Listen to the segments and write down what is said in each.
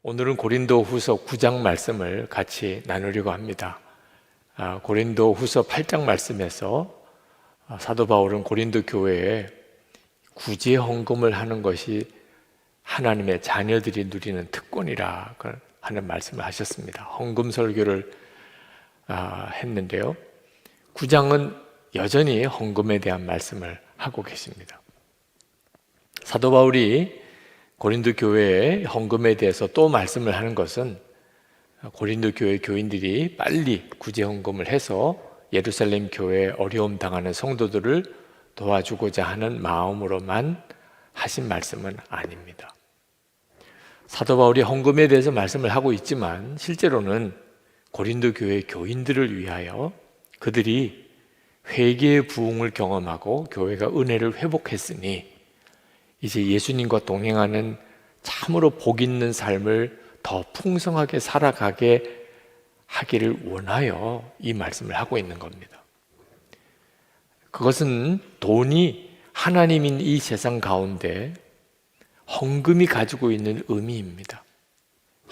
오늘은 고린도후서 9장 말씀을 같이 나누려고 합니다. 고린도후서 8장 말씀에서 사도 바울은 고린도 교회에 구제 헌금을 하는 것이 하나님의 자녀들이 누리는 특권이라 하는 말씀을 하셨습니다. 헌금 설교를 했는데요. 9장은 여전히 헌금에 대한 말씀을 하고 계십니다. 사도 바울이 고린도 교회의 헌금에 대해서 또 말씀을 하는 것은 고린도 교회 교인들이 빨리 구제 헌금을 해서 예루살렘 교회에 어려움 당하는 성도들을 도와주고자 하는 마음으로만 하신 말씀은 아닙니다. 사도 바울이 헌금에 대해서 말씀을 하고 있지만 실제로는 고린도 교회 교인들을 위하여 그들이 회개의 부흥을 경험하고 교회가 은혜를 회복했으니 이제 예수님과 동행하는 참으로 복 있는 삶을 더 풍성하게 살아가게 하기를 원하여 이 말씀을 하고 있는 겁니다. 그것은 돈이 하나님인 이 세상 가운데 헌금이 가지고 있는 의미입니다.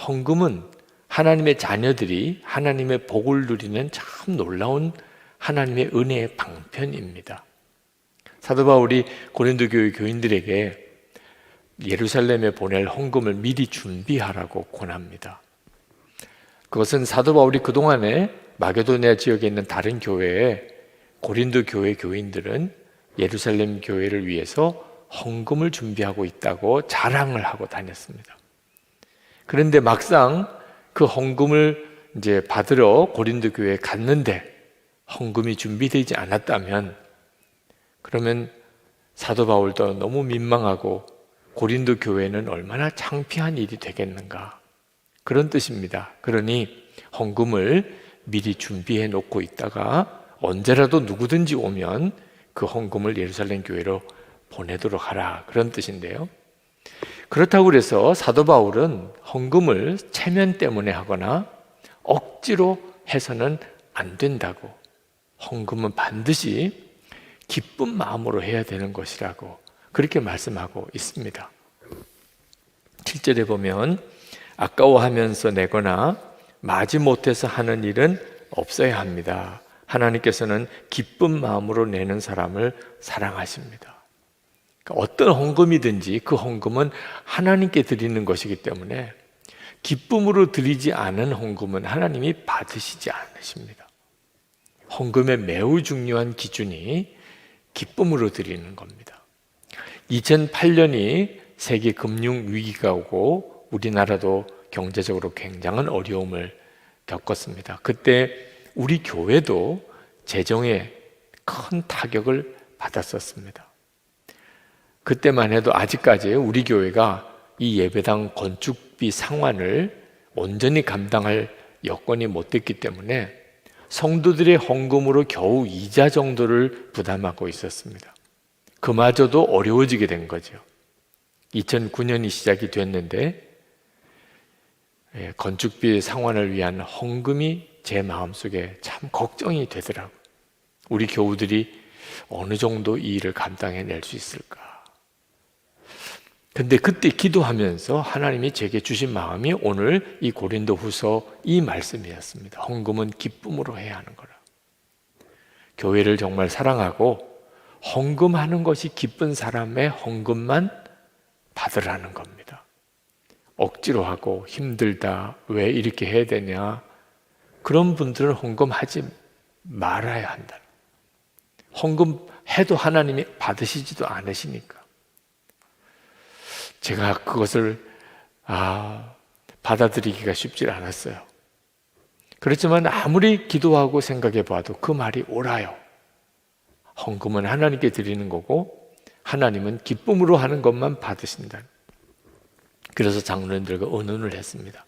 헌금은 하나님의 자녀들이 하나님의 복을 누리는 참 놀라운 하나님의 은혜의 방편입니다. 사도 바울이 고린도 교회 교인들에게 예루살렘에 보낼 헌금을 미리 준비하라고 권합니다. 그것은 사도 바울이 그동안에 마게도니아 지역에 있는 다른 교회에 고린도 교회 교인들은 예루살렘 교회를 위해서 헌금을 준비하고 있다고 자랑을 하고 다녔습니다. 그런데 막상 그 헌금을 이제 받으러 고린도 교회에 갔는데 헌금이 준비되지 않았다면 그러면 사도 바울도 너무 민망하고 고린도 교회는 얼마나 창피한 일이 되겠는가 그런 뜻입니다. 그러니 헌금을 미리 준비해 놓고 있다가 언제라도 누구든지 오면 그 헌금을 예루살렘 교회로 보내도록 하라 그런 뜻인데요. 그렇다고 해서 사도 바울은 헌금을 체면 때문에 하거나 억지로 해서는 안 된다고, 헌금은 반드시 기쁜 마음으로 해야 되는 것이라고 그렇게 말씀하고 있습니다. 7절에 보면 아까워하면서 내거나 마지못해서 하는 일은 없어야 합니다. 하나님께서는 기쁜 마음으로 내는 사람을 사랑하십니다. 그러니까 어떤 헌금이든지 그 헌금은 하나님께 드리는 것이기 때문에 기쁨으로 드리지 않은 헌금은 하나님이 받으시지 않으십니다. 헌금의 매우 중요한 기준이 기쁨으로 드리는 겁니다. 2008년이 세계 금융 위기가 오고 우리나라도 경제적으로 굉장한 어려움을 겪었습니다. 그때 우리 교회도 재정에 큰 타격을 받았었습니다. 그때만 해도 아직까지 우리 교회가 이 예배당 건축비 상환을 온전히 감당할 여건이 못 됐기 때문에 성도들의 헌금으로 겨우 이자 정도를 부담하고 있었습니다. 그마저도 어려워지게 된 거죠. 2009년이 시작이 됐는데 건축비 상환을 위한 헌금이 제 마음속에 참 걱정이 되더라고요. 우리 교우들이 어느 정도 이 일을 감당해낼 수 있을까? 근데 그때 기도하면서 하나님이 제게 주신 마음이 오늘 이 고린도후서 이 말씀이었습니다. 헌금은 기쁨으로 해야 하는 거라. 교회를 정말 사랑하고 헌금하는 것이 기쁜 사람의 헌금만 받으라는 겁니다. 억지로 하고 힘들다, 왜 이렇게 해야 되냐, 그런 분들은 헌금하지 말아야 한다. 헌금해도 하나님이 받으시지도 않으시니까. 제가 그것을 받아들이기가 쉽지 않았어요. 그렇지만 아무리 기도하고 생각해 봐도 그 말이 옳아요. 헌금은 하나님께 드리는 거고 하나님은 기쁨으로 하는 것만 받으신다. 그래서 장로님들과 의논을 했습니다.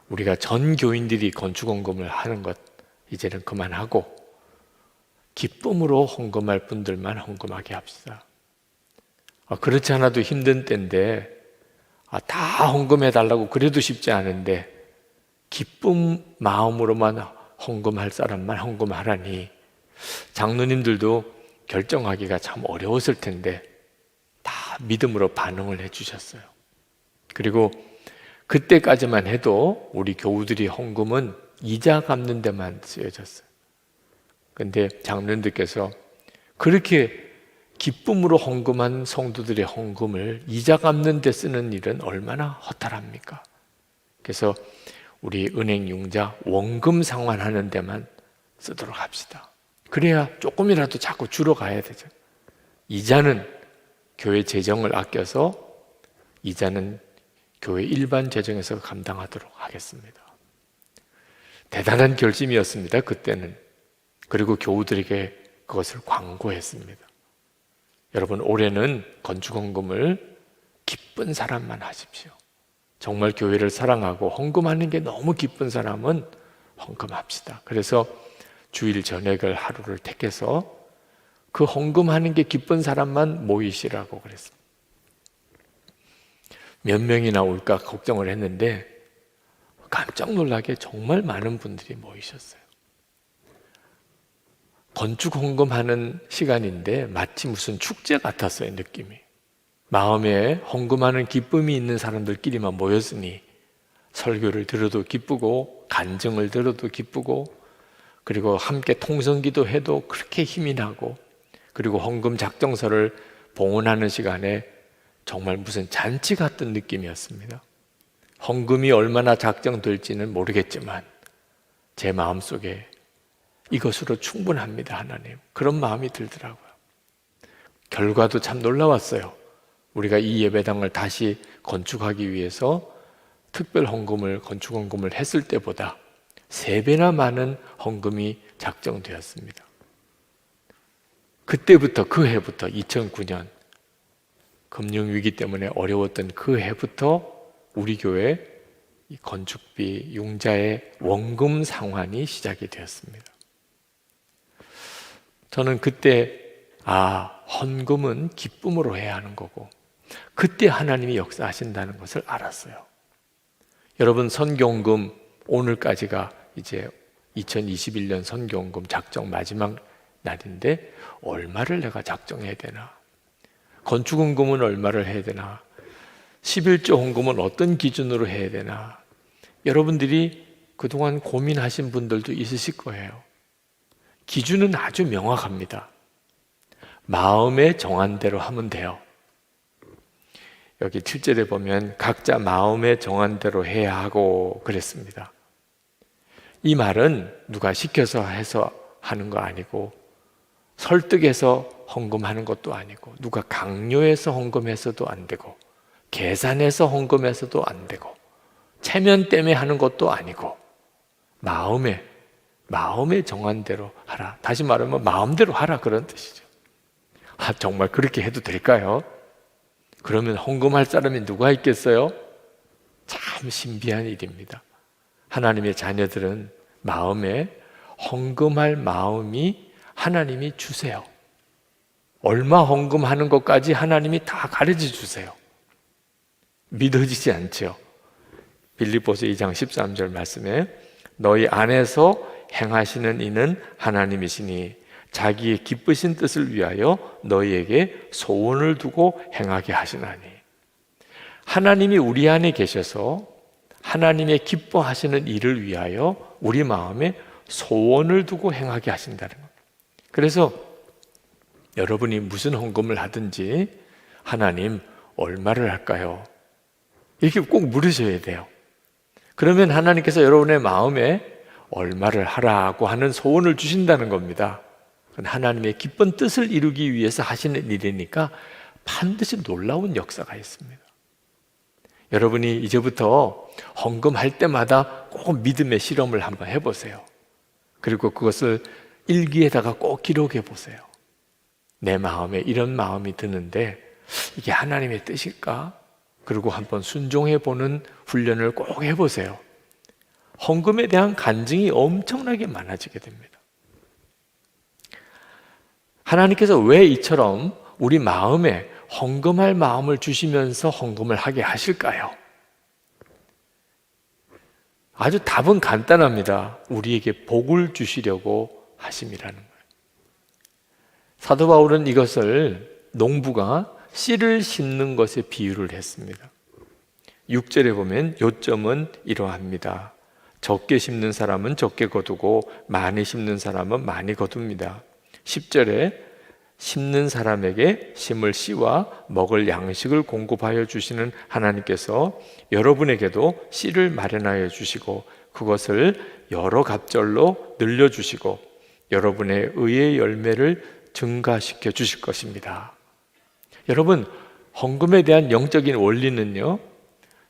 우리가 전 교인들이 건축 헌금을 하는 것 이제는 그만하고 기쁨으로 헌금할 분들만 헌금하게 합시다. 그렇지 않아도 힘든 때인데 다 헌금해달라고 그래도 쉽지 않은데 기쁨 마음으로만 헌금할 사람만 헌금하라니 장로님들도 결정하기가 참 어려웠을 텐데 다 믿음으로 반응을 해주셨어요. 그리고 그때까지만 해도 우리 교우들이 헌금은 이자 갚는 데만 쓰여졌어요. 근데 장로님들께서 그렇게 기쁨으로 헌금한 성도들의 헌금을 이자 갚는 데 쓰는 일은 얼마나 허탈합니까? 그래서 우리 은행 융자 원금 상환하는 데만 쓰도록 합시다. 그래야 조금이라도 자꾸 줄어가야 되죠. 이자는 교회 재정을 아껴서 이자는 교회 일반 재정에서 감당하도록 하겠습니다. 대단한 결심이었습니다, 그때는. 그리고 교우들에게 그것을 광고했습니다. 여러분, 올해는 건축헌금을 기쁜 사람만 하십시오. 정말 교회를 사랑하고 헌금하는 게 너무 기쁜 사람은 헌금합시다. 그래서 주일 저녁을 하루를 택해서 그 헌금하는 게 기쁜 사람만 모이시라고 그랬습니다. 몇 명이나 올까 걱정을 했는데 깜짝 놀라게 정말 많은 분들이 모이셨어요. 건축 헌금하는 시간인데 마치 무슨 축제 같았어요, 느낌이. 마음에 헌금하는 기쁨이 있는 사람들끼리만 모였으니 설교를 들어도 기쁘고 간증을 들어도 기쁘고 그리고 함께 통성기도 해도 그렇게 힘이 나고 그리고 헌금 작정서를 봉헌하는 시간에 정말 무슨 잔치 같은 느낌이었습니다. 헌금이 얼마나 작정될지는 모르겠지만 제 마음속에 이것으로 충분합니다, 하나님. 그런 마음이 들더라고요. 결과도 참 놀라웠어요. 우리가 이 예배당을 다시 건축하기 위해서 특별 헌금을, 건축 헌금을 했을 때보다 3배나 많은 헌금이 작정되었습니다. 그때부터, 그 해부터 2009년 금융위기 때문에 어려웠던 그 해부터 우리 교회 이 건축비 융자의 원금 상환이 시작이 되었습니다. 저는 그때 헌금은 기쁨으로 해야 하는 거고 그때 하나님이 역사하신다는 것을 알았어요. 여러분, 선교헌금 오늘까지가 이제 2021년 선교헌금 작정 마지막 날인데 얼마를 내가 작정해야 되나? 건축헌금은 얼마를 해야 되나? 11조 헌금은 어떤 기준으로 해야 되나? 여러분들이 그동안 고민하신 분들도 있으실 거예요. 기준은 아주 명확합니다. 마음에 정한 대로 하면 돼요. 여기 7절에 보면 각자 마음에 정한 대로 해야 하고 그랬습니다. 이 말은 누가 시켜서 해서 하는 거 아니고 설득해서 헌금하는 것도 아니고 누가 강요해서 헌금해서도 안 되고 계산해서 헌금해서도 안 되고 체면 때문에 하는 것도 아니고 마음에 정한 대로 하라. 다시 말하면 마음대로 하라, 그런 뜻이죠. 정말 그렇게 해도 될까요? 그러면 헌금할 사람이 누가 있겠어요? 참 신비한 일입니다. 하나님의 자녀들은 마음에 헌금할 마음이 하나님이 주세요. 얼마 헌금하는 것까지 하나님이 다 가르쳐 주세요. 믿어지지 않죠? 빌립보서 2장 13절 말씀에 너희 안에서 행하시는 이는 하나님이시니 자기의 기쁘신 뜻을 위하여 너희에게 소원을 두고 행하게 하시나니. 하나님이 우리 안에 계셔서 하나님의 기뻐하시는 일을 위하여 우리 마음에 소원을 두고 행하게 하신다는 것. 그래서 여러분이 무슨 헌금을 하든지 하나님 얼마를 할까요? 이렇게 꼭 물으셔야 돼요. 그러면 하나님께서 여러분의 마음에 얼마를 하라고 하는 소원을 주신다는 겁니다. 하나님의 기쁜 뜻을 이루기 위해서 하시는 일이니까 반드시 놀라운 역사가 있습니다. 여러분이 이제부터 헌금할 때마다 꼭 믿음의 실험을 한번 해보세요. 그리고 그것을 일기에다가 꼭 기록해 보세요. 내 마음에 이런 마음이 드는데 이게 하나님의 뜻일까? 그리고 한번 순종해 보는 훈련을 꼭 해보세요. 헌금에 대한 간증이 엄청나게 많아지게 됩니다. 하나님께서 왜 이처럼 우리 마음에 헌금할 마음을 주시면서 헌금을 하게 하실까요? 아주 답은 간단합니다. 우리에게 복을 주시려고 하심이라는 거예요. 사도 바울은 이것을 농부가 씨를 심는 것에 비유를 했습니다. 6절에 보면 요점은 이러합니다. 적게 심는 사람은 적게 거두고 많이 심는 사람은 많이 거둡니다. 10절에 심는 사람에게 심을 씨와 먹을 양식을 공급하여 주시는 하나님께서 여러분에게도 씨를 마련하여 주시고 그것을 여러 갑절로 늘려주시고 여러분의 의의 열매를 증가시켜 주실 것입니다. 여러분, 헌금에 대한 영적인 원리는요,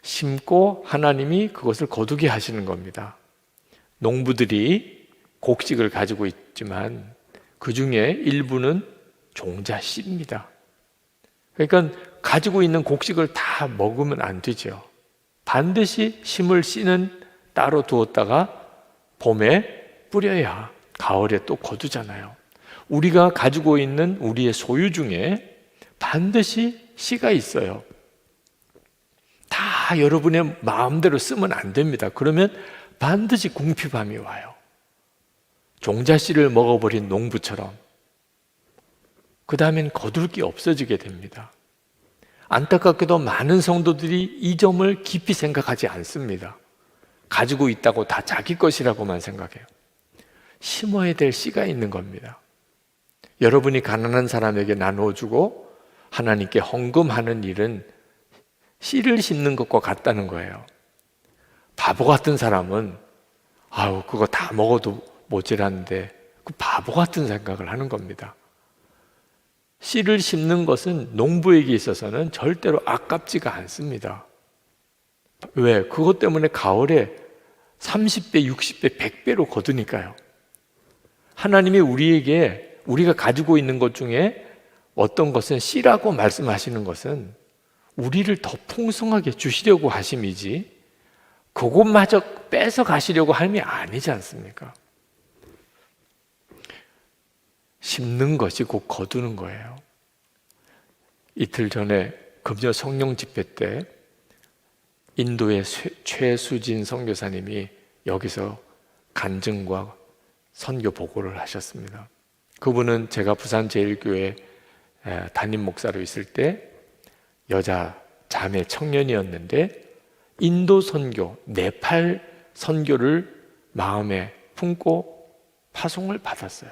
심고 하나님이 그것을 거두게 하시는 겁니다. 농부들이 곡식을 가지고 있지만 그 중에 일부는 종자 씨입니다. 그러니까 가지고 있는 곡식을 다 먹으면 안 되죠. 반드시 심을 씨는 따로 두었다가 봄에 뿌려야 가을에 또 거두잖아요. 우리가 가지고 있는 우리의 소유 중에 반드시 씨가 있어요. 다 여러분의 마음대로 쓰면 안 됩니다. 그러면 반드시 궁핍함이 와요. 종자 씨를 먹어버린 농부처럼. 그 다음엔 거둘 게 없어지게 됩니다. 안타깝게도 많은 성도들이 이 점을 깊이 생각하지 않습니다. 가지고 있다고 다 자기 것이라고만 생각해요. 심어야 될 씨가 있는 겁니다. 여러분이 가난한 사람에게 나누어주고 하나님께 헌금하는 일은 씨를 심는 것과 같다는 거예요. 바보 같은 사람은 아우 그거 다 먹어도 모자란데 그 바보 같은 생각을 하는 겁니다. 씨를 심는 것은 농부에게 있어서는 절대로 아깝지가 않습니다. 왜? 그것 때문에 가을에 30배, 60배, 100배로 거두니까요. 하나님이 우리에게 우리가 가지고 있는 것 중에 어떤 것은 씨라고 말씀하시는 것은 우리를 더 풍성하게 주시려고 하심이지 그것마저 뺏어 가시려고 함이 아니지 않습니까? 심는 것이 곧 거두는 거예요. 이틀 전에 금요 성령 집회 때 인도의 최수진 선교사님이 여기서 간증과 선교 보고를 하셨습니다. 그분은 제가 부산제일교회 담임 목사로 있을 때 여자 자매 청년이었는데 인도 선교, 네팔 선교를 마음에 품고 파송을 받았어요.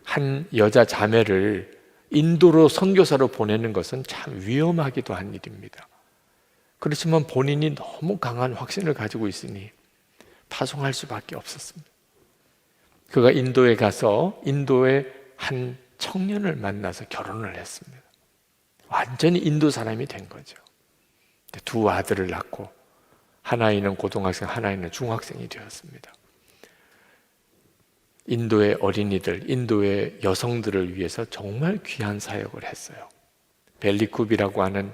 한 여자 자매를 인도로 선교사로 보내는 것은 참 위험하기도 한 일입니다. 그렇지만 본인이 너무 강한 확신을 가지고 있으니 파송할 수밖에 없었습니다. 그가 인도에 가서 인도의 한 청년을 만나서 결혼을 했습니다. 완전히 인도 사람이 된 거죠. 두 아들을 낳고 하나이는 고등학생, 하나이는 중학생이 되었습니다. 인도의 어린이들, 인도의 여성들을 위해서 정말 귀한 사역을 했어요. 벨리쿱이라고 하는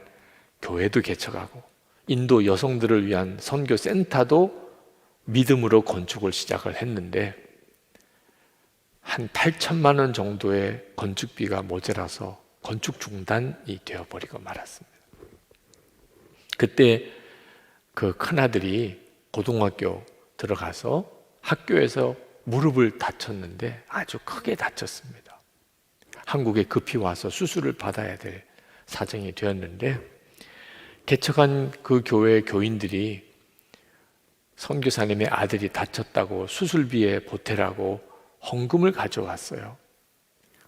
교회도 개척하고 인도 여성들을 위한 선교 센터도 믿음으로 건축을 시작을 했는데 한 8천만 원 정도의 건축비가 모자라서 건축 중단이 되어버리고 말았습니다. 그때 그 큰아들이 고등학교 들어가서 학교에서 무릎을 다쳤는데 아주 크게 다쳤습니다. 한국에 급히 와서 수술을 받아야 될 사정이 되었는데 개척한 그 교회 교인들이 선교사님의 아들이 다쳤다고 수술비에 보태라고 헌금을 가져왔어요.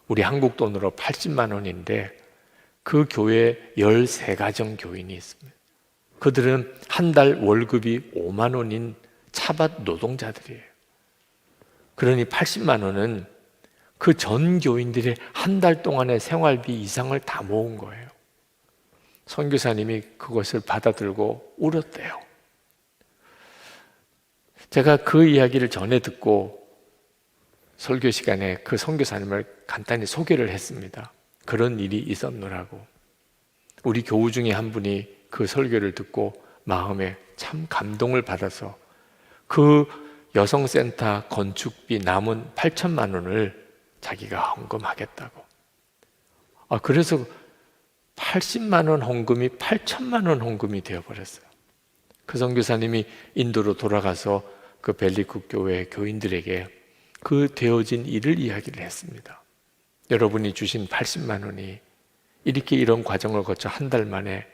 우리 한국 돈으로 80만 원인데 그 교회에 13가정 교인이 있습니다. 그들은 한 달 월급이 5만 원인 차밭 노동자들이에요. 그러니 80만 원은 그 전 교인들의 한 달 동안의 생활비 이상을 다 모은 거예요. 선교사님이 그것을 받아들고 울었대요. 제가 그 이야기를 전해 듣고 설교 시간에 그 선교사님을 간단히 소개를 했습니다. 그런 일이 있었노라고. 우리 교우 중에 한 분이 그 설교를 듣고 마음에 참 감동을 받아서 그 여성센터 건축비 남은 8천만 원을 자기가 헌금하겠다고. 그래서 80만 원 헌금이 8천만 원 헌금이 되어버렸어요. 그 선교사님이 인도로 돌아가서 그 벨리쿱 교회 교인들에게 그 되어진 일을 이야기를 했습니다. 여러분이 주신 80만 원이 이렇게 이런 과정을 거쳐 한 달 만에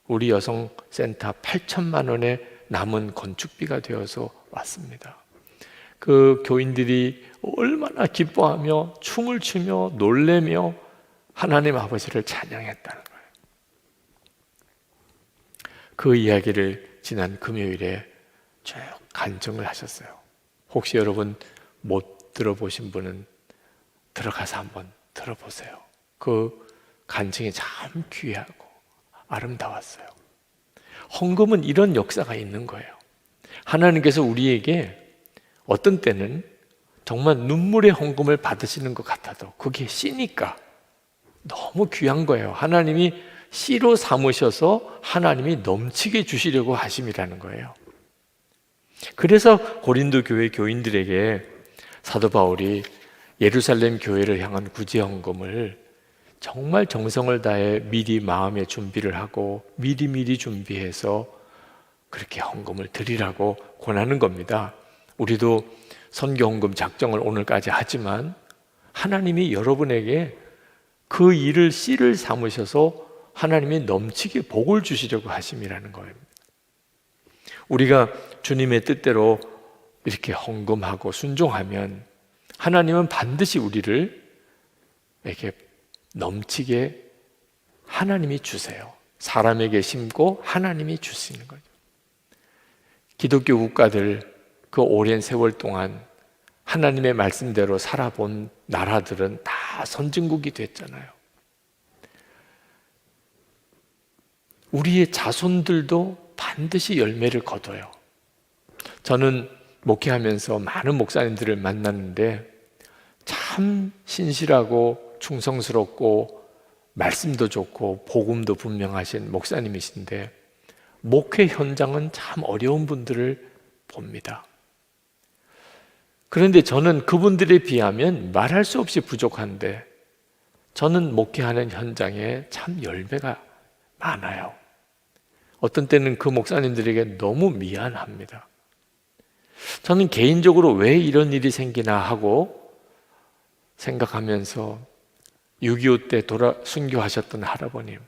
우리 여성센터 8천만 원의 남은 건축비가 되어서 왔습니다. 그 교인들이 얼마나 기뻐하며 춤을 추며 놀래며 하나님 아버지를 찬양했다는 거예요. 그 이야기를 지난 금요일에 쭉 간증을 하셨어요. 혹시 여러분 못 들어보신 분은 들어가서 한번 들어보세요. 그 간증이 참 귀하고 아름다웠어요. 헌금은 이런 역사가 있는 거예요. 하나님께서 우리에게 어떤 때는 정말 눈물의 헌금을 받으시는 것 같아도 그게 씨니까 너무 귀한 거예요. 하나님이 씨로 삼으셔서 하나님이 넘치게 주시려고 하심이라는 거예요. 그래서 고린도 교회 교인들에게 사도 바울이 예루살렘 교회를 향한 구제 헌금을 정말 정성을 다해 미리 마음의 준비를 하고 미리미리 준비해서 그렇게 헌금을 드리라고 권하는 겁니다. 우리도 선교 헌금 작정을 오늘까지 하지만 하나님이 여러분에게 그 일을 씨를 삼으셔서 하나님이 넘치게 복을 주시려고 하심이라는 거예요. 우리가 주님의 뜻대로 이렇게 헌금하고 순종하면 하나님은 반드시 우리를 이렇게 넘치게 하나님이 주세요. 사람에게 심고 하나님이 주시는 거죠. 기독교 국가들 그 오랜 세월 동안 하나님의 말씀대로 살아본 나라들은 다 선진국이 됐잖아요. 우리의 자손들도 반드시 열매를 거둬요. 저는 목회하면서 많은 목사님들을 만났는데 참 신실하고 충성스럽고 말씀도 좋고 복음도 분명하신 목사님이신데 목회 현장은 참 어려운 분들을 봅니다. 그런데 저는 그분들에 비하면 말할 수 없이 부족한데 저는 목회하는 현장에 참 열매가 많아요. 어떤 때는 그 목사님들에게 너무 미안합니다. 저는 개인적으로 왜 이런 일이 생기나 하고 생각하면서 6.25 때 순교하셨던 할아버님,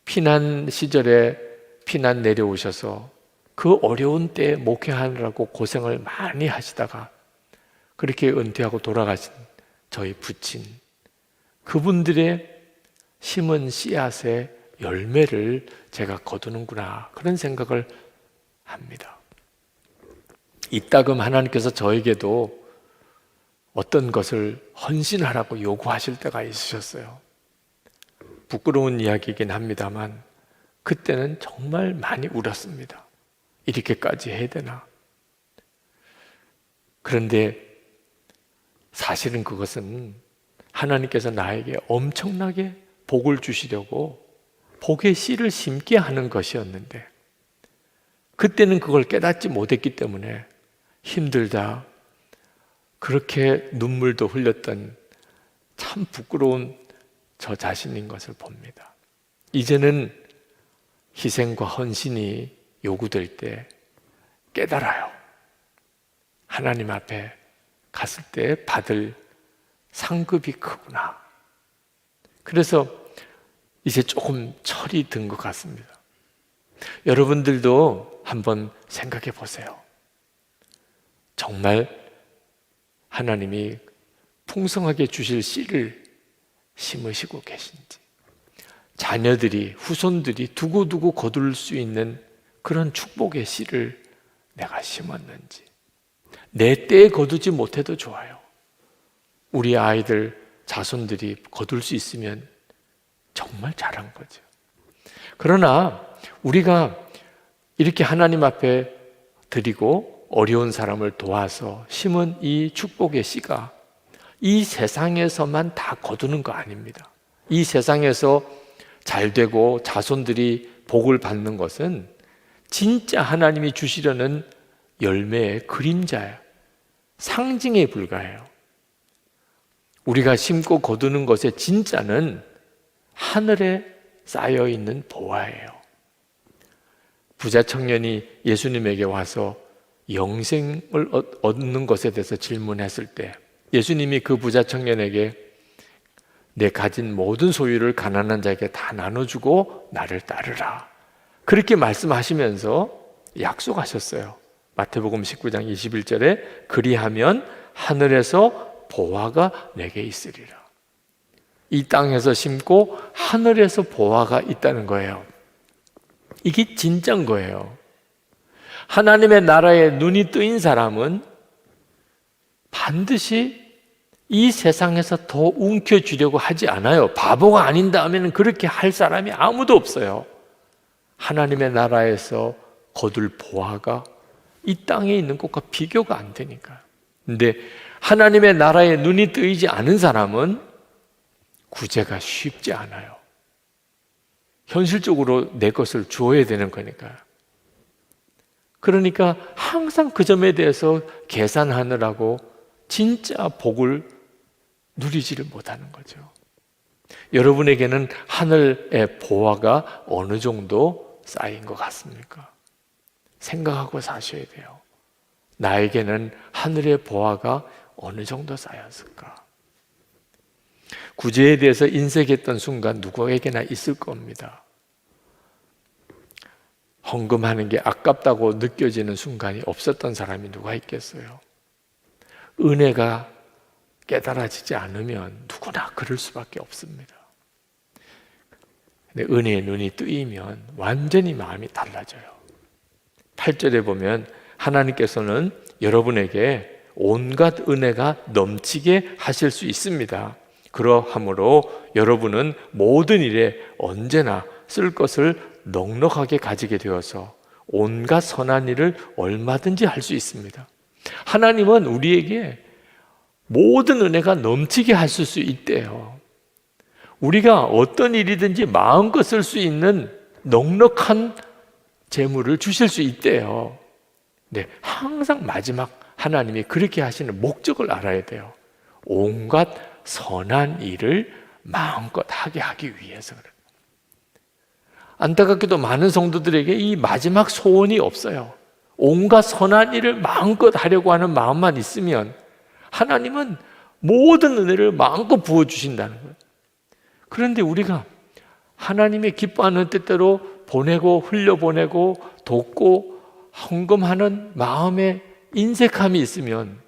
피난 시절에 피난 내려오셔서 그 어려운 때에 목회하느라고 고생을 많이 하시다가 그렇게 은퇴하고 돌아가신 저희 부친, 그분들의 심은 씨앗의 열매를 제가 거두는구나, 그런 생각을 합니다. 이따금 하나님께서 저에게도 어떤 것을 헌신하라고 요구하실 때가 있으셨어요. 부끄러운 이야기이긴 합니다만 그때는 정말 많이 울었습니다. 이렇게까지 해야 되나? 그런데 사실은 그것은 하나님께서 나에게 엄청나게 복을 주시려고 복의 씨를 심게 하는 것이었는데 그때는 그걸 깨닫지 못했기 때문에 힘들다, 그렇게 눈물도 흘렸던 참 부끄러운 저 자신인 것을 봅니다. 이제는 희생과 헌신이 요구될 때 깨달아요. 하나님 앞에 갔을 때 받을 상급이 크구나. 그래서 이제 조금 철이 든 것 같습니다. 여러분들도 한번 생각해 보세요. 정말 하나님이 풍성하게 주실 씨를 심으시고 계신지, 자녀들이, 후손들이 두고두고 거둘 수 있는 그런 축복의 씨를 내가 심었는지, 내 때에 거두지 못해도 좋아요. 우리 아이들, 자손들이 거둘 수 있으면 정말 잘한 거죠. 그러나 우리가 이렇게 하나님 앞에 드리고 어려운 사람을 도와서 심은 이 축복의 씨가 이 세상에서만 다 거두는 거 아닙니다. 이 세상에서 잘 되고 자손들이 복을 받는 것은 진짜 하나님이 주시려는 열매의 그림자예요. 상징에 불과해요. 우리가 심고 거두는 것의 진짜는 하늘에 쌓여있는 보화예요. 부자 청년이 예수님에게 와서 영생을 얻는 것에 대해서 질문했을 때 예수님이 그 부자 청년에게 내 가진 모든 소유를 가난한 자에게 다 나눠주고 나를 따르라, 그렇게 말씀하시면서 약속하셨어요. 마태복음 19장 21절에 그리하면 하늘에서 보화가 내게 있으리라. 이 땅에서 심고 하늘에서 보화가 있다는 거예요. 이게 진짜인 거예요. 하나님의 나라에 눈이 뜨인 사람은 반드시 이 세상에서 더 움켜쥐려고 하지 않아요. 바보가 아닌다 하면 그렇게 할 사람이 아무도 없어요. 하나님의 나라에서 거둘 보화가 이 땅에 있는 것과 비교가 안 되니까. 근데 하나님의 나라에 눈이 뜨이지 않은 사람은 구제가 쉽지 않아요. 현실적으로 내 것을 주어야 되는 거니까요. 그러니까 항상 그 점에 대해서 계산하느라고 진짜 복을 누리지를 못하는 거죠. 여러분에게는 하늘의 보화가 어느 정도 쌓인 것 같습니까? 생각하고 사셔야 돼요. 나에게는 하늘의 보화가 어느 정도 쌓였을까? 구제에 대해서 인색했던 순간 누구에게나 있을 겁니다. 헌금하는 게 아깝다고 느껴지는 순간이 없었던 사람이 누가 있겠어요? 은혜가 깨달아지지 않으면 누구나 그럴 수밖에 없습니다. 근데 은혜의 눈이 뜨이면 완전히 마음이 달라져요. 8절에 보면 하나님께서는 여러분에게 온갖 은혜가 넘치게 하실 수 있습니다. 그러하므로 여러분은 모든 일에 언제나 쓸 것을 넉넉하게 가지게 되어서 온갖 선한 일을 얼마든지 할 수 있습니다. 하나님은 우리에게 모든 은혜가 넘치게 하실 수 있대요. 우리가 어떤 일이든지 마음껏 쓸 수 있는 넉넉한 재물을 주실 수 있대요. 네, 항상 마지막 하나님이 그렇게 하시는 목적을 알아야 돼요. 온갖 선한 일을 마음껏 하게 하기 위해서 그래요. 안타깝게도 많은 성도들에게 이 마지막 소원이 없어요. 온갖 선한 일을 마음껏 하려고 하는 마음만 있으면 하나님은 모든 은혜를 마음껏 부어주신다는 거예요. 그런데 우리가 하나님의 기뻐하는 뜻대로 보내고 흘려보내고 돕고 헌금하는 마음에 인색함이 있으면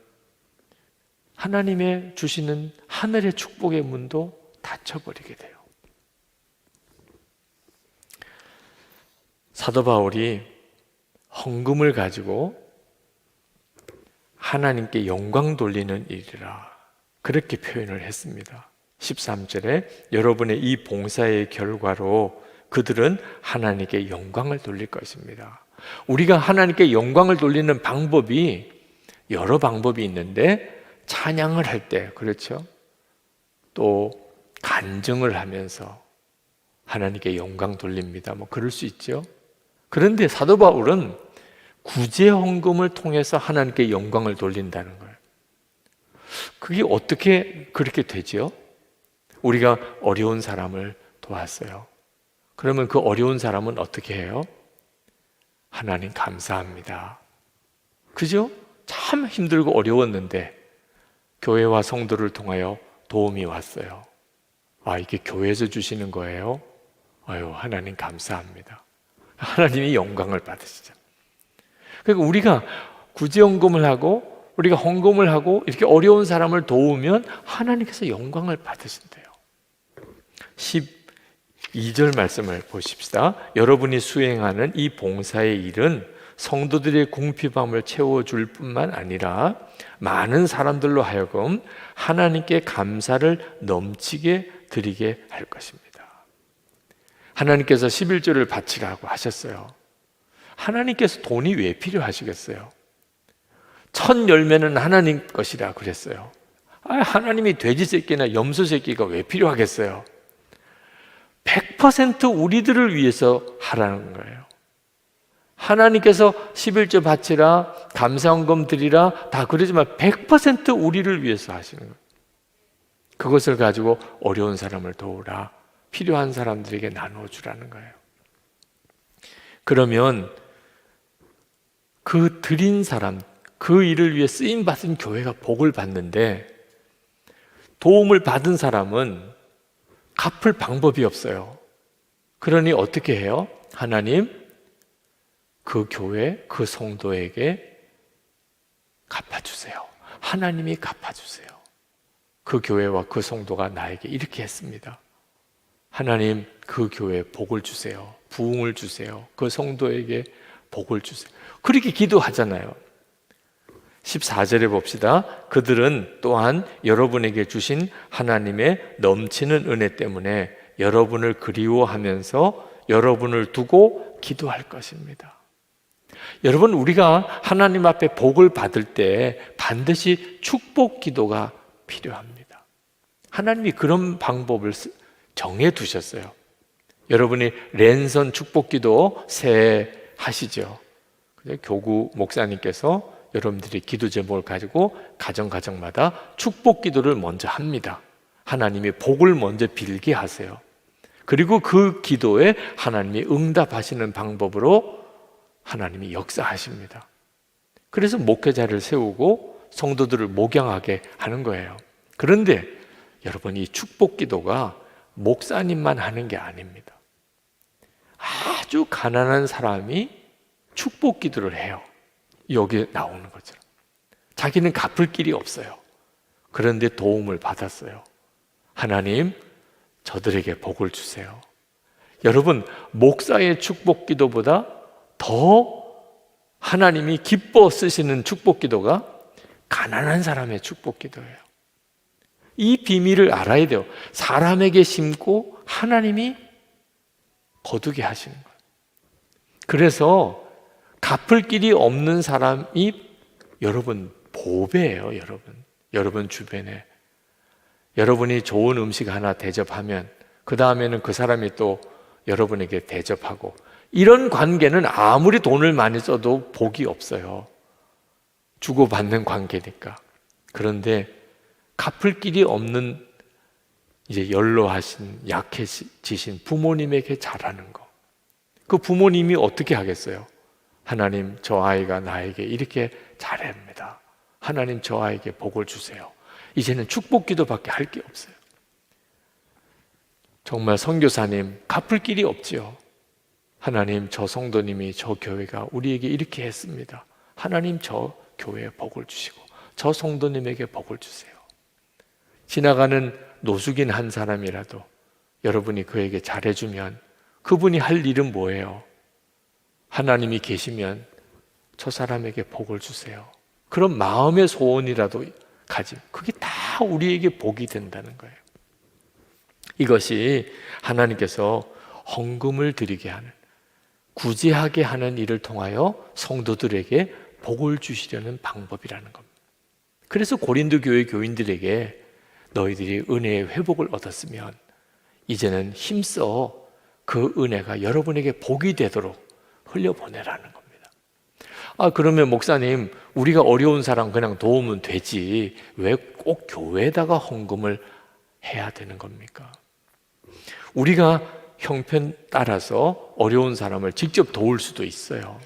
하나님의 주시는 하늘의 축복의 문도 닫혀버리게 돼요. 사도 바울이 헌금을 가지고 하나님께 영광 돌리는 일이라 그렇게 표현을 했습니다. 13절에 여러분의 이 봉사의 결과로 그들은 하나님께 영광을 돌릴 것입니다. 우리가 하나님께 영광을 돌리는 방법이 여러 방법이 있는데 찬양을 할 때, 그렇죠? 또 간증을 하면서 하나님께 영광 돌립니다. 뭐 그럴 수 있죠. 그런데 사도 바울은 구제 헌금을 통해서 하나님께 영광을 돌린다는 거예요. 그게 어떻게 그렇게 되죠? 우리가 어려운 사람을 도왔어요. 그러면 그 어려운 사람은 어떻게 해요? 하나님 감사합니다. 그죠? 참 힘들고 어려웠는데 교회와 성도를 통하여 도움이 왔어요. 아, 이게 교회에서 주시는 거예요? 아유, 하나님 감사합니다. 하나님이 영광을 받으시죠. 그러니까 우리가 구제헌금을 하고 우리가 헌금을 하고 이렇게 어려운 사람을 도우면 하나님께서 영광을 받으신대요. 12절 말씀을 보십시다. 여러분이 수행하는 이 봉사의 일은 성도들의 궁핍함을 채워줄 뿐만 아니라 많은 사람들로 하여금 하나님께 감사를 넘치게 드리게 할 것입니다. 하나님께서 11조를 바치라고 하셨어요. 하나님께서 돈이 왜 필요하시겠어요? 첫 열매는 하나님 것이라 그랬어요. 하나님이 돼지 새끼나 염소 새끼가 왜 필요하겠어요? 100% 우리들을 위해서 하라는 거예요. 하나님께서 11조 바치라, 감사헌금 드리라 다 그러지만 100% 우리를 위해서 하시는 거예요. 그것을 가지고 어려운 사람을 도우라, 필요한 사람들에게 나눠주라는 거예요. 그러면 그 드린 사람, 그 일을 위해 쓰임받은 교회가 복을 받는데 도움을 받은 사람은 갚을 방법이 없어요. 그러니 어떻게 해요? 하나님, 그 교회, 그 성도에게 갚아주세요. 하나님이 갚아주세요. 그 교회와 그 성도가 나에게 이렇게 했습니다. 하나님, 그 교회에 복을 주세요. 부흥을 주세요. 그 성도에게 복을 주세요. 그렇게 기도하잖아요. 14절에 봅시다. 그들은 또한 여러분에게 주신 하나님의 넘치는 은혜 때문에 여러분을 그리워하면서 여러분을 두고 기도할 것입니다. 여러분, 우리가 하나님 앞에 복을 받을 때 반드시 축복 기도가 필요합니다. 하나님이 그런 방법을 정해 두셨어요. 여러분이 랜선 축복 기도 새해 하시죠. 교구 목사님께서 여러분들이 기도 제목을 가지고 가정마다 축복 기도를 먼저 합니다. 하나님이 복을 먼저 빌게 하세요. 그리고 그 기도에 하나님이 응답하시는 방법으로 하나님이 역사하십니다. 그래서 목회자를 세우고 성도들을 목양하게 하는 거예요. 그런데 여러분, 이 축복 기도가 목사님만 하는 게 아닙니다. 아주 가난한 사람이 축복 기도를 해요. 여기에 나오는 것처럼. 자기는 갚을 길이 없어요. 그런데 도움을 받았어요. 하나님, 저들에게 복을 주세요. 여러분, 목사의 축복 기도보다 더 하나님이 기뻐 쓰시는 축복 기도가 가난한 사람의 축복 기도예요. 이 비밀을 알아야 돼요. 사람에게 심고 하나님이 거두게 하시는 거예요. 그래서 갚을 길이 없는 사람이 여러분 보배예요. 여러분 주변에 여러분이 좋은 음식 하나 대접하면 그 다음에는 그 사람이 또 여러분에게 대접하고, 이런 관계는 아무리 돈을 많이 써도 복이 없어요. 주고받는 관계니까. 그런데 갚을 길이 없는 이제 연로하신 약해지신 부모님에게 잘하는 거, 그 부모님이 어떻게 하겠어요? 하나님, 저 아이가 나에게 이렇게 잘합니다. 하나님, 저 아이에게 복을 주세요. 이제는 축복 기도밖에 할 게 없어요. 정말 선교사님, 갚을 길이 없지요. 하나님, 저 성도님이, 저 교회가 우리에게 이렇게 했습니다. 하나님, 저 교회에 복을 주시고 저 성도님에게 복을 주세요. 지나가는 노숙인 한 사람이라도 여러분이 그에게 잘해주면 그분이 할 일은 뭐예요? 하나님이 계시면 저 사람에게 복을 주세요. 그런 마음의 소원이라도 가지면 그게 다 우리에게 복이 된다는 거예요. 이것이 하나님께서 헌금을 드리게 하는, 구제하게 하는 일을 통하여 성도들에게 복을 주시려는 방법이라는 겁니다. 그래서 고린도 교회 교인들에게 너희들이 은혜의 회복을 얻었으면 이제는 힘써 그 은혜가 여러분에게 복이 되도록 흘려보내라는 겁니다. 그러면 목사님, 우리가 어려운 사람 그냥 도우면 되지 왜 꼭 교회에다가 헌금을 해야 되는 겁니까? 우리가 형편 따라서 어려운 사람을 직접 도울 수도 있어요.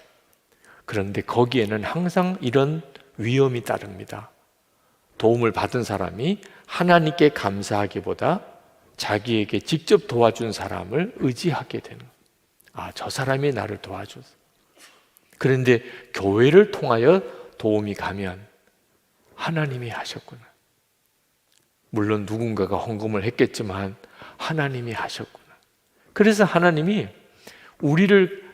그런데 거기에는 항상 이런 위험이 따릅니다. 도움을 받은 사람이 하나님께 감사하기보다 자기에게 직접 도와준 사람을 의지하게 되는 거예요. 저 사람이 나를 도와줬어. 그런데 교회를 통하여 도움이 가면 하나님이 하셨구나. 물론 누군가가 헌금을 했겠지만 하나님이 하셨구나. 그래서 하나님이 우리를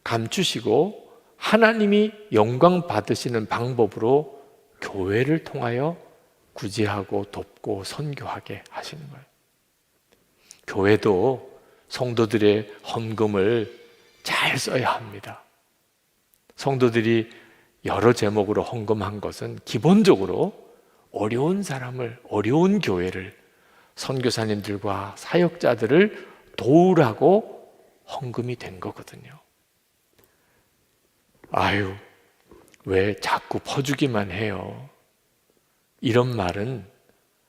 감추시고 하나님이 영광 받으시는 방법으로 교회를 통하여 구제하고 돕고 선교하게 하시는 거예요. 교회도 성도들의 헌금을 잘 써야 합니다. 성도들이 여러 제목으로 헌금한 것은 기본적으로 어려운 사람을, 어려운 교회를, 선교사님들과 사역자들을 도우라고 헌금이 된 거거든요. 왜 자꾸 퍼주기만 해요? 이런 말은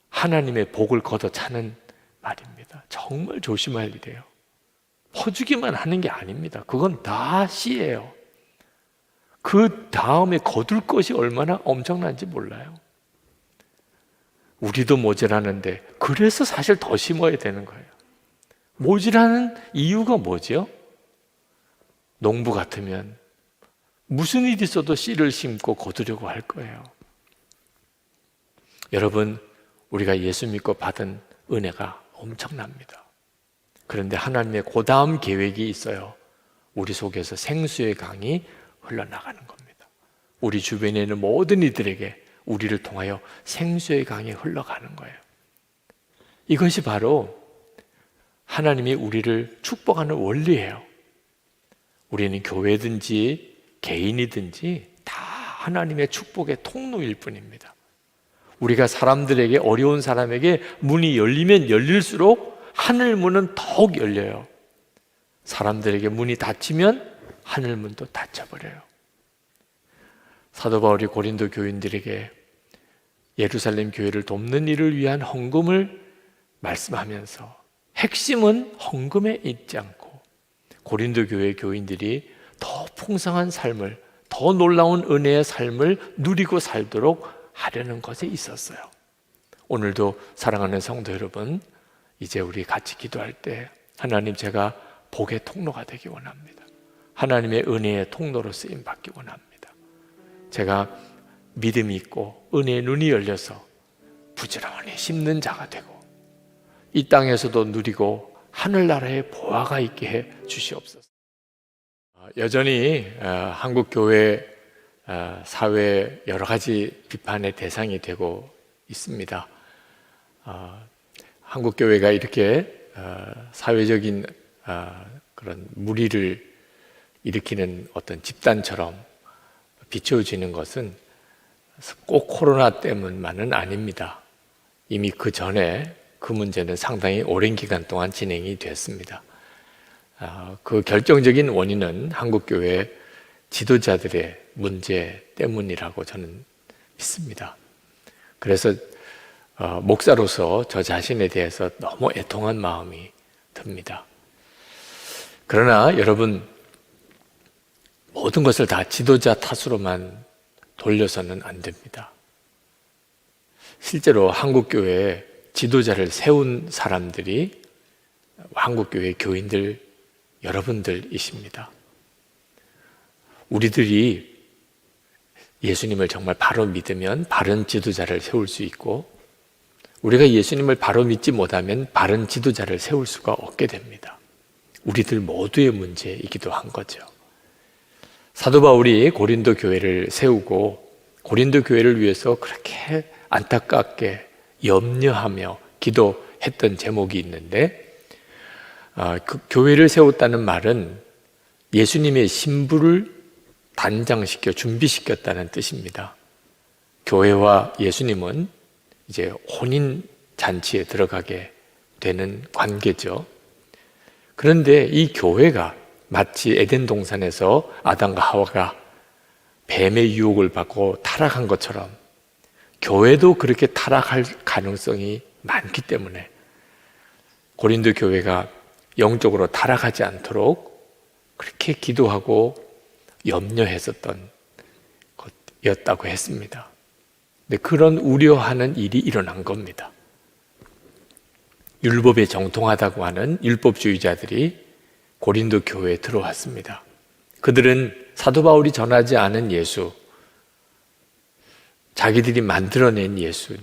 하나님의 복을 걷어차는 말입니다. 정말 조심할 일이에요. 퍼주기만 하는 게 아닙니다. 그건 다 씨예요. 그 다음에 거둘 것이 얼마나 엄청난지 몰라요. 우리도 모자라는데 그래서 사실 더 심어야 되는 거예요. 모자라는 이유가 뭐죠? 농부 같으면 무슨 일이 있어도 씨를 심고 거두려고 할 거예요. 여러분, 우리가 예수 믿고 받은 은혜가 엄청납니다. 그런데 하나님의 그 다음 계획이 있어요. 우리 속에서 생수의 강이 흘러나가는 겁니다. 우리 주변에 있는 모든 이들에게 우리를 통하여 생수의 강이 흘러가는 거예요. 이것이 바로 하나님이 우리를 축복하는 원리예요. 우리는 교회든지 개인이든지 다 하나님의 축복의 통로일 뿐입니다. 우리가 사람들에게, 어려운 사람에게 문이 열리면 열릴수록 하늘 문은 더욱 열려요. 사람들에게 문이 닫히면 하늘 문도 닫혀버려요. 사도 바울이 고린도 교인들에게 예루살렘 교회를 돕는 일을 위한 헌금을 말씀하면서 핵심은 헌금에 있지 않고 고린도 교회 교인들이 더 풍성한 삶을, 더 놀라운 은혜의 삶을 누리고 살도록 하려는 것에 있었어요. 오늘도 사랑하는 성도 여러분, 이제 우리 같이 기도할 때 하나님, 제가 복의 통로가 되기 원합니다. 하나님의 은혜의 통로로 쓰임 받기 원합니다. 제가 믿음이 있고 은혜의 눈이 열려서 부지런히 심는 자가 되고 이 땅에서도 누리고 하늘나라의 보화가 있게 해 주시옵소서. 여전히 한국교회 사회 여러 가지 비판의 대상이 되고 있습니다. 한국교회가 이렇게 사회적인 그런 무리를 일으키는 어떤 집단처럼 비춰지는 것은 꼭 코로나 때문만은 아닙니다. 이미 그 전에 그 문제는 상당히 오랜 기간 동안 진행이 됐습니다. 그 결정적인 원인은 한국교회 지도자들의 문제 때문이라고 저는 믿습니다. 그래서 목사로서 저 자신에 대해서 너무 애통한 마음이 듭니다. 그러나 여러분, 모든 것을 다 지도자 탓으로만 돌려서는 안 됩니다. 실제로 한국교회에 지도자를 세운 사람들이 한국교회 교인들 여러분들이십니다. 우리들이 예수님을 정말 바로 믿으면 바른 지도자를 세울 수 있고, 우리가 예수님을 바로 믿지 못하면 바른 지도자를 세울 수가 없게 됩니다. 우리들 모두의 문제이기도 한 거죠. 사도 바울이 고린도 교회를 세우고 고린도 교회를 위해서 그렇게 안타깝게 염려하며 기도했던 제목이 있는데, 그 교회를 세웠다는 말은 예수님의 신부를 단장시켜 준비시켰다는 뜻입니다. 교회와 예수님은 이제 혼인 잔치에 들어가게 되는 관계죠. 그런데 이 교회가 마치 에덴 동산에서 아담과 하와가 뱀의 유혹을 받고 타락한 것처럼 교회도 그렇게 타락할 가능성이 많기 때문에 고린도 교회가 영적으로 타락하지 않도록 그렇게 기도하고 염려했었던 것이었다고 했습니다. 근데 그런 우려하는 일이 일어난 겁니다. 율법에 정통하다고 하는 율법주의자들이 고린도 교회에 들어왔습니다. 그들은 사도 바울이 전하지 않은 예수, 자기들이 만들어낸 예수,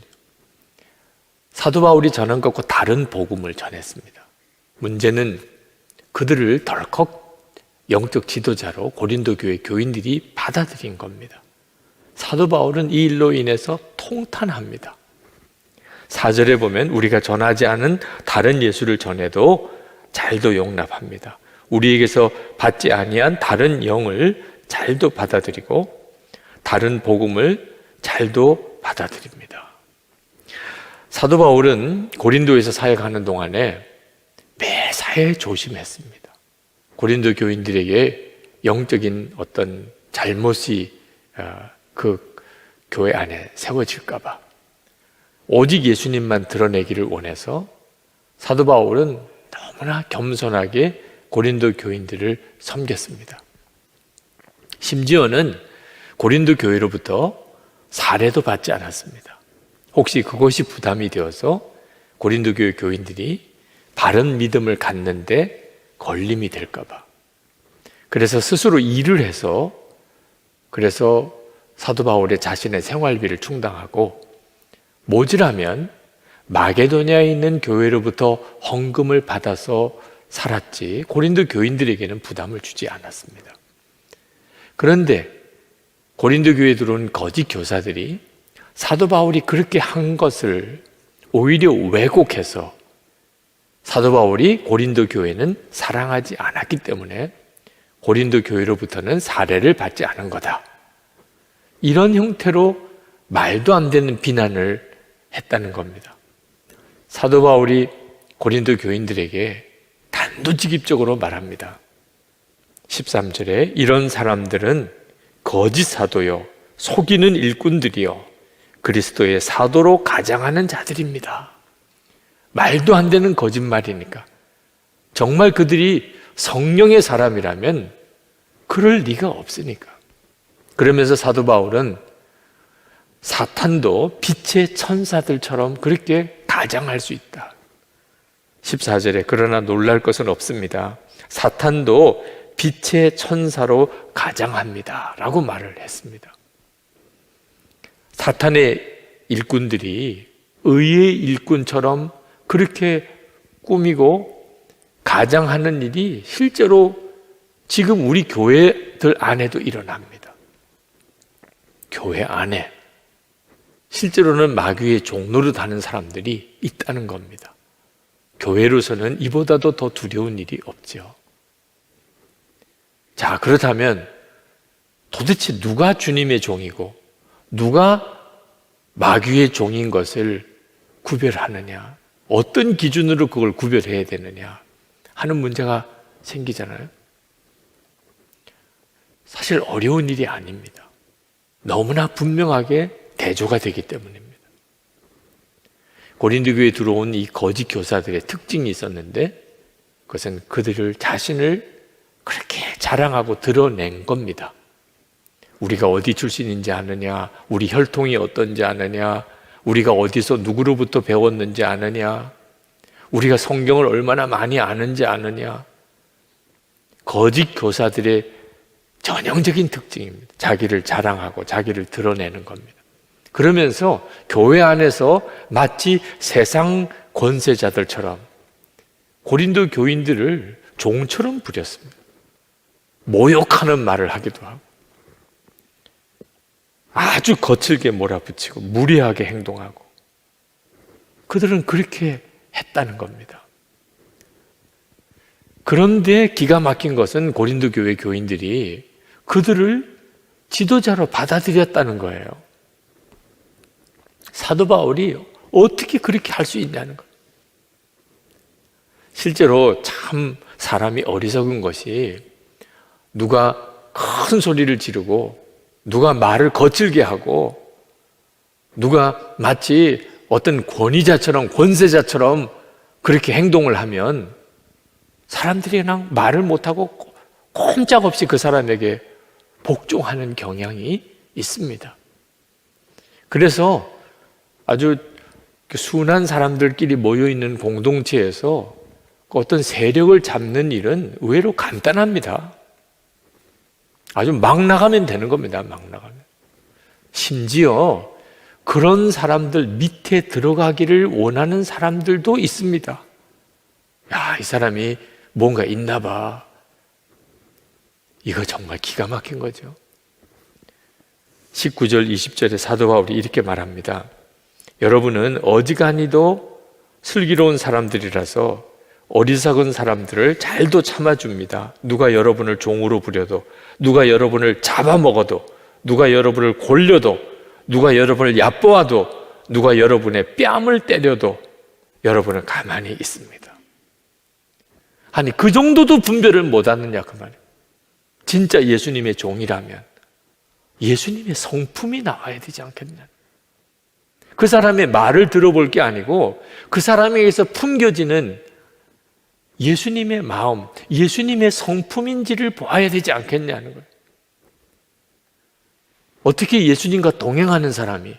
사도 바울이 전한 것과 다른 복음을 전했습니다. 문제는 그들을 덜컥 영적 지도자로 고린도 교회 교인들이 받아들인 겁니다. 사도 바울은 이 일로 인해서 통탄합니다. 4절에 보면 우리가 전하지 않은 다른 예수를 전해도 잘도 용납합니다. 우리에게서 받지 아니한 다른 영을 잘도 받아들이고 다른 복음을 잘도 받아들입니다. 사도 바울은 고린도에서 사역하는 동안에 매사에 조심했습니다. 고린도 교인들에게 영적인 어떤 잘못이 그 교회 안에 세워질까 봐 오직 예수님만 드러내기를 원해서 사도 바울은 너무나 겸손하게 고린도 교인들을 섬겼습니다. 심지어는 고린도 교회로부터 사례도 받지 않았습니다. 혹시 그것이 부담이 되어서 고린도 교회 교인들이 바른 믿음을 갖는데 걸림이 될까 봐. 그래서 스스로 일을 해서 그래서 사도 바울의 자신의 생활비를 충당하고 모자라면 마게도냐에 있는 교회로부터 헌금을 받아서 살았지 고린도 교인들에게는 부담을 주지 않았습니다. 그런데 고린도 교회에 들어온 거짓 교사들이 사도 바울이 그렇게 한 것을 오히려 왜곡해서 사도 바울이 고린도 교회는 사랑하지 않았기 때문에 고린도 교회로부터는 사례를 받지 않은 거다. 이런 형태로 말도 안 되는 비난을 했다는 겁니다. 사도 바울이 고린도 교인들에게 단도직입적으로 말합니다. 13절에 이런 사람들은 거짓 사도요 속이는 일꾼들이요 그리스도의 사도로 가장하는 자들입니다. 말도 안 되는 거짓말이니까. 정말 그들이 성령의 사람이라면 그럴 리가 없으니까. 그러면서 사도 바울은 사탄도 빛의 천사들처럼 그렇게 가장할 수 있다. 14절에 그러나 놀랄 것은 없습니다. 사탄도 빛의 천사로 가장합니다. 라고 말을 했습니다. 사탄의 일꾼들이 의의 일꾼처럼 그렇게 꾸미고 가장하는 일이 실제로 지금 우리 교회들 안에도 일어납니다. 교회 안에 실제로는 마귀의 종로로 다는 사람들이 있다는 겁니다. 교회로서는 이보다도 더 두려운 일이 없죠. 자, 그렇다면 도대체 누가 주님의 종이고 누가 마귀의 종인 것을 구별하느냐, 어떤 기준으로 그걸 구별해야 되느냐 하는 문제가 생기잖아요. 사실 어려운 일이 아닙니다. 너무나 분명하게 대조가 되기 때문입니다. 고린도 교회에 들어온 이 거짓 교사들의 특징이 있었는데 그것은 그들을 자신을 그렇게 자랑하고 드러낸 겁니다. 우리가 어디 출신인지 아느냐, 우리 혈통이 어떤지 아느냐, 우리가 어디서 누구로부터 배웠는지 아느냐, 우리가 성경을 얼마나 많이 아는지 아느냐. 거짓 교사들의 전형적인 특징입니다. 자기를 자랑하고 자기를 드러내는 겁니다. 그러면서 교회 안에서 마치 세상 권세자들처럼 고린도 교인들을 종처럼 부렸습니다. 모욕하는 말을 하기도 하고 아주 거칠게 몰아붙이고 무리하게 행동하고 그들은 그렇게 했다는 겁니다. 그런데 기가 막힌 것은 고린도 교회 교인들이 그들을 지도자로 받아들였다는 거예요. 사도 바울이 어떻게 그렇게 할 수 있냐는 거예요. 실제로 참 사람이 어리석은 것이 누가 큰 소리를 지르고 누가 말을 거칠게 하고 누가 마치 어떤 권위자처럼 권세자처럼 그렇게 행동을 하면 사람들이 그냥 말을 못하고 꼼짝없이 그 사람에게 복종하는 경향이 있습니다. 그래서 아주 순한 사람들끼리 모여있는 공동체에서 어떤 세력을 잡는 일은 의외로 간단합니다. 아주 막 나가면 되는 겁니다. 막 나가면. 심지어 그런 사람들 밑에 들어가기를 원하는 사람들도 있습니다. 야, 이 사람이 뭔가 있나 봐. 이거 정말 기가 막힌 거죠. 19절 20절에 사도 바울이 이렇게 말합니다. 여러분은 어지간히도 슬기로운 사람들이라서 어리석은 사람들을 잘도 참아줍니다. 누가 여러분을 종으로 부려도, 누가 여러분을 잡아먹어도, 누가 여러분을 골려도, 누가 여러분을 얕보아도, 누가 여러분의 뺨을 때려도 여러분은 가만히 있습니다. 아니, 그 정도도 분별을 못하느냐 그 말이에요. 진짜 예수님의 종이라면 예수님의 성품이 나와야 되지 않겠냐. 그 사람의 말을 들어볼 게 아니고 그 사람에게서 풍겨지는 예수님의 마음, 예수님의 성품인지를 보아야 되지 않겠냐는 거예요. 어떻게 예수님과 동행하는 사람이,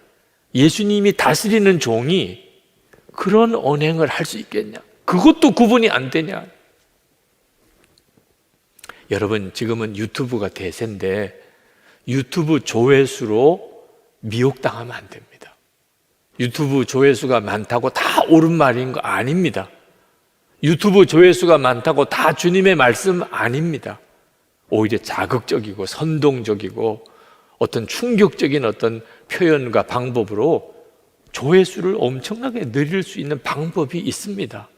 예수님이 다스리는 종이 그런 언행을 할 수 있겠냐? 그것도 구분이 안 되냐? 여러분, 지금은 유튜브가 대세인데 유튜브 조회수로 미혹당하면 안 됩니다. 유튜브 조회수가 많다고 다 옳은 말인 거 아닙니다. 유튜브 조회수가 많다고 다 주님의 말씀 아닙니다. 오히려 자극적이고 선동적이고 어떤 충격적인 어떤 표현과 방법으로 조회수를 엄청나게 늘릴 수 있는 방법이 있습니다.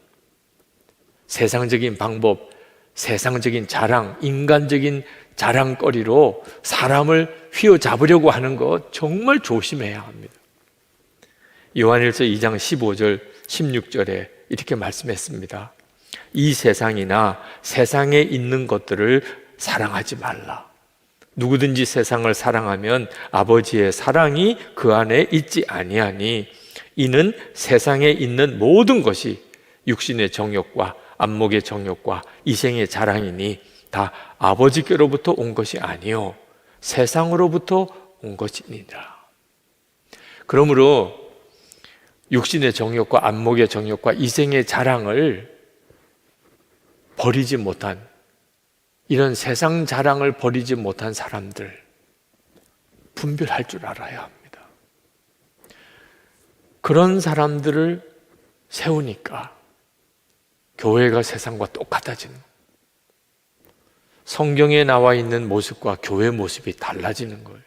세상적인 방법, 세상적인 자랑, 인간적인 자랑거리로 사람을 휘어잡으려고 하는 것 정말 조심해야 합니다. 요한일서 2장 15절, 16절에 이렇게 말씀했습니다. 이 세상이나 세상에 있는 것들을 사랑하지 말라. 누구든지 세상을 사랑하면 아버지의 사랑이 그 안에 있지 아니하니 이는 세상에 있는 모든 것이 육신의 정욕과 안목의 정욕과 이생의 자랑이니 다 아버지께로부터 온 것이 아니요 세상으로부터 온 것이니라. 그러므로 육신의 정욕과 안목의 정욕과 이생의 자랑을 버리지 못한, 이런 세상 자랑을 버리지 못한 사람들 분별할 줄 알아야 합니다. 그런 사람들을 세우니까 교회가 세상과 똑같아지는, 성경에 나와 있는 모습과 교회 모습이 달라지는 거예요.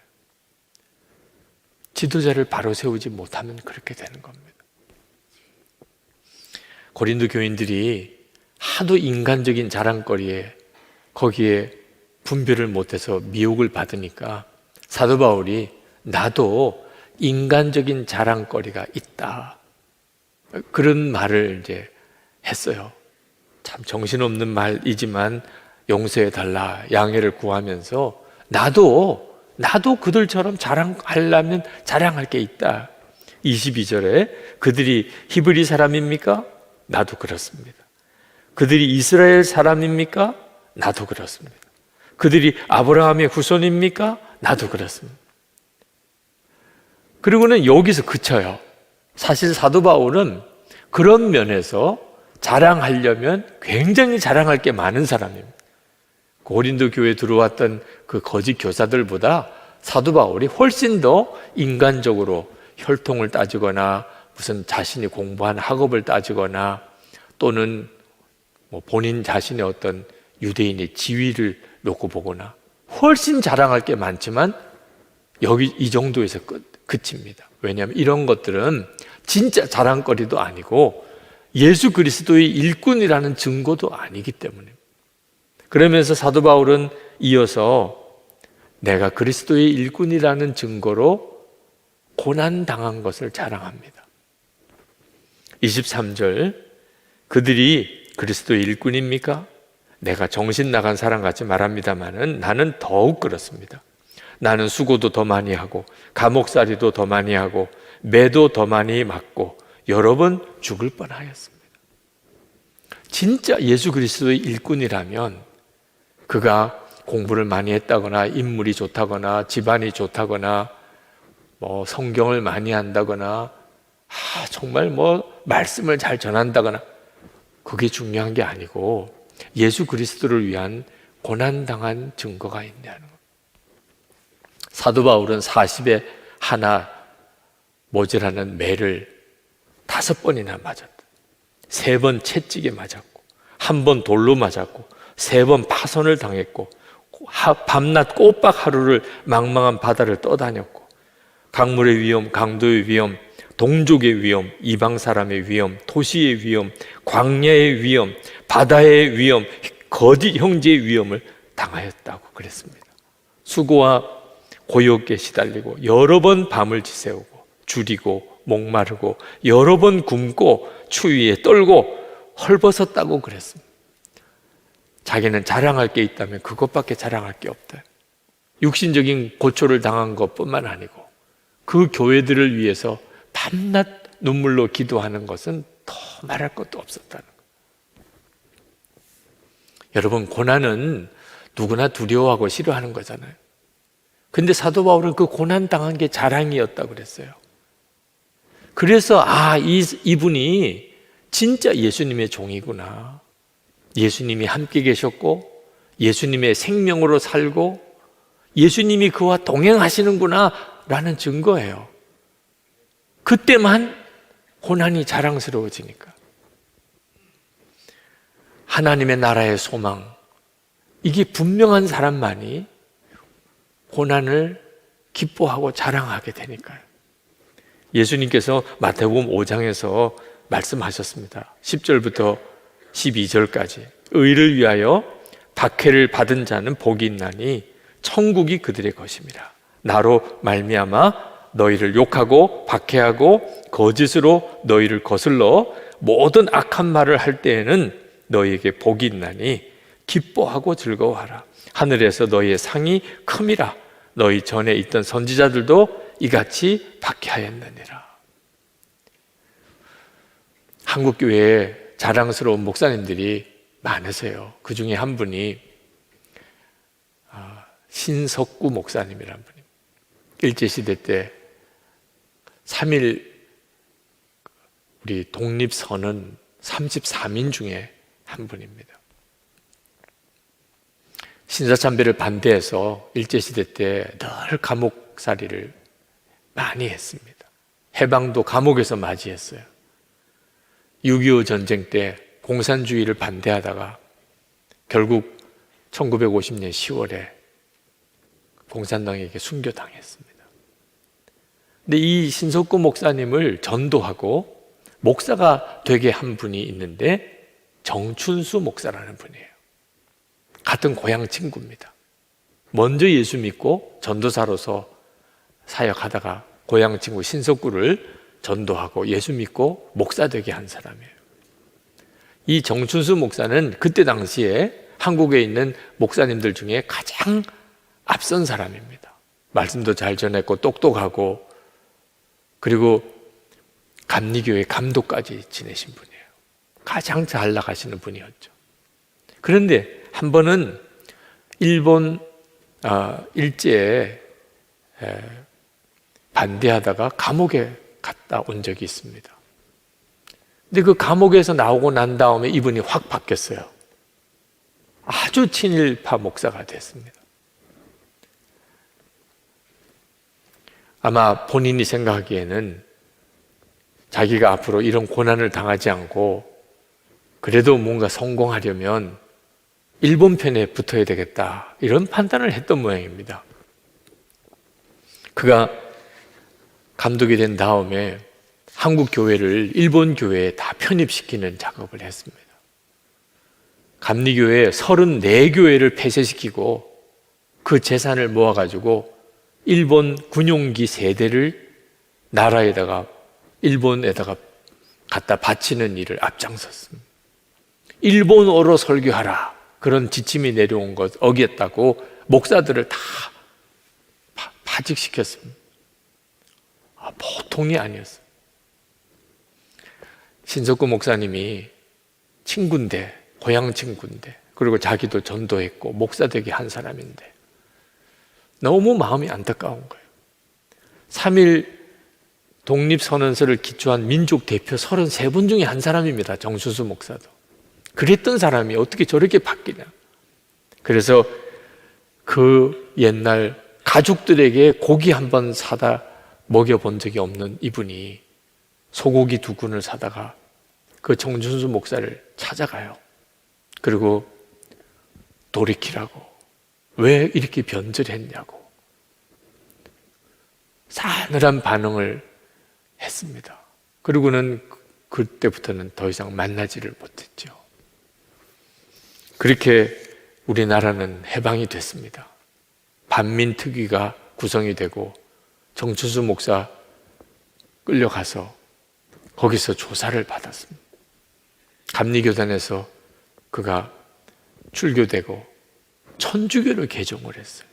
지도자를 바로 세우지 못하면 그렇게 되는 겁니다. 고린도 교인들이 하도 인간적인 자랑거리에 거기에 분별을 못해서 미혹을 받으니까 사도 바울이 나도 인간적인 자랑거리가 있다, 그런 말을 이제 했어요. 참 정신없는 말이지만 용서해달라, 양해를 구하면서 나도 그들처럼 자랑하려면 자랑할 게 있다. 22절에 그들이 히브리 사람입니까? 나도 그렇습니다. 그들이 이스라엘 사람입니까? 나도 그렇습니다. 그들이 아브라함의 후손입니까? 나도 그렇습니다. 그리고는 여기서 그쳐요. 사실 사도 바울은 그런 면에서 자랑하려면 굉장히 자랑할 게 많은 사람입니다. 고린도 교회에 들어왔던 그 거짓 교사들보다 사도 바울이 훨씬 더 인간적으로 혈통을 따지거나 무슨 자신이 공부한 학업을 따지거나 또는 뭐 본인 자신의 어떤 유대인의 지위를 놓고 보거나 훨씬 자랑할 게 많지만 여기 이 정도에서 그칩니다. 왜냐하면 이런 것들은 진짜 자랑거리도 아니고 예수 그리스도의 일꾼이라는 증거도 아니기 때문에. 그러면서 사도 바울은 이어서 내가 그리스도의 일꾼이라는 증거로 고난당한 것을 자랑합니다. 23절, 그들이 그리스도의 일꾼입니까? 내가 정신 나간 사람 같이 말합니다마는 나는 더욱 그렇습니다. 나는 수고도 더 많이 하고 감옥살이도 더 많이 하고 매도 더 많이 맞고 여러 번 죽을 뻔하였습니다. 진짜 예수 그리스도의 일꾼이라면 그가 공부를 많이 했다거나 인물이 좋다거나 집안이 좋다거나 뭐 성경을 많이 한다거나 정말 뭐 말씀을 잘 전한다거나 그게 중요한 게 아니고 예수 그리스도를 위한 고난당한 증거가 있냐는 것. 사도 바울은 40에 하나 모자라는 매를 5번이나 맞았다. 3번 채찍에 맞았고 1번 돌로 맞았고 3번 파손을 당했고 밤낮 꼬박 하루를 망망한 바다를 떠다녔고 강물의 위험, 강도의 위험, 동족의 위험, 이방 사람의 위험, 도시의 위험, 광야의 위험, 바다의 위험, 거짓 형제의 위험을 당하였다고 그랬습니다. 수고와 고역에 시달리고 여러 번 밤을 지새우고 줄이고 목마르고 여러 번 굶고 추위에 떨고 헐벗었다고 그랬습니다. 자기는 자랑할 게 있다면 그것밖에 자랑할 게 없다. 육신적인 고초를 당한 것뿐만 아니고 그 교회들을 위해서 밤낮 눈물로 기도하는 것은 더 말할 것도 없었다는 것. 여러분, 고난은 누구나 두려워하고 싫어하는 거잖아요. 근데 사도 바울은 그 고난 당한 게 자랑이었다고 그랬어요. 그래서 이분이 진짜 예수님의 종이구나. 예수님이 함께 계셨고 예수님의 생명으로 살고 예수님이 그와 동행하시는구나 라는 증거예요. 그때만 고난이 자랑스러워지니까. 하나님의 나라의 소망, 이게 분명한 사람만이 고난을 기뻐하고 자랑하게 되니까요. 예수님께서 마태복음 5장에서 말씀하셨습니다. 10절부터 12절까지. 의를 위하여 박해를 받은 자는 복이 있나니 천국이 그들의 것입니다. 나로 말미암아 너희를 욕하고 박해하고 거짓으로 너희를 거슬러 모든 악한 말을 할 때에는 너희에게 복이 있나니 기뻐하고 즐거워하라. 하늘에서 너희의 상이 큼이라. 너희 전에 있던 선지자들도 이같이 박해하였느니라. 한국교회에 자랑스러운 목사님들이 많으세요. 그 중에 한 분이 신석구 목사님이라는 분입니다. 일제시대 때 3.1 우리 독립선언 33인 중에 한 분입니다. 신사참배를 반대해서 일제시대 때 늘 감옥살이를 많이 했습니다. 해방도 감옥에서 맞이했어요. 6.25 전쟁 때 공산주의를 반대하다가 결국 1950년 10월에 공산당에게 순교당했습니다. 근데 이 신석구 목사님을 전도하고 목사가 되게 한 분이 있는데 정춘수 목사라는 분이에요. 같은 고향 친구입니다. 먼저 예수 믿고 전도사로서 사역하다가 고향 친구 신석구를 전도하고 예수 믿고 목사 되게 한 사람이에요. 이 정춘수 목사는 그때 당시에 한국에 있는 목사님들 중에 가장 앞선 사람입니다. 말씀도 잘 전했고 똑똑하고 그리고 감리교회 감독까지 지내신 분이에요. 가장 잘 나가시는 분이었죠. 그런데 한 번은 일본 일제에 반대하다가 감옥에 갔다 온 적이 있습니다. 근데 그 감옥에서 나오고 난 다음에 이분이 확 바뀌었어요. 아주 친일파 목사가 됐습니다. 아마 본인이 생각하기에는 자기가 앞으로 이런 고난을 당하지 않고 그래도 뭔가 성공하려면 일본 편에 붙어야 되겠다, 이런 판단을 했던 모양입니다. 그가 감독이 된 다음에 한국 교회를 일본 교회에 다 편입시키는 작업을 했습니다. 감리교회 34교회를 폐쇄시키고 그 재산을 모아가지고 일본 군용기 3대를 나라에다가 일본에다가 갖다 바치는 일을 앞장섰습니다. 일본어로 설교하라, 그런 지침이 내려온 것 어겼다고 목사들을 다 파직시켰습니다. 보통이 아니었어요. 신석구 목사님이 친구인데, 고향 친구인데, 그리고 자기도 전도했고 목사 되게 한 사람인데 너무 마음이 안타까운 거예요. 3.1 독립선언서를 기초한 민족 대표 33분 중에 한 사람입니다. 정춘수 목사도. 그랬던 사람이 어떻게 저렇게 바뀌냐. 그래서 그 옛날 가족들에게 고기 한 번 사다 먹여본 적이 없는 이분이 소고기 2근을 사다가 그 정춘수 목사를 찾아가요. 그리고 돌이키라고, 왜 이렇게 변절했냐고 싸늘한 반응을 했습니다. 그리고는 그때부터는 더 이상 만나지를 못했죠. 그렇게 우리나라는 해방이 됐습니다. 반민특위가 구성이 되고 정춘수 목사 끌려가서 거기서 조사를 받았습니다. 감리교단에서 그가 출교되고 천주교를 개종을 했어요.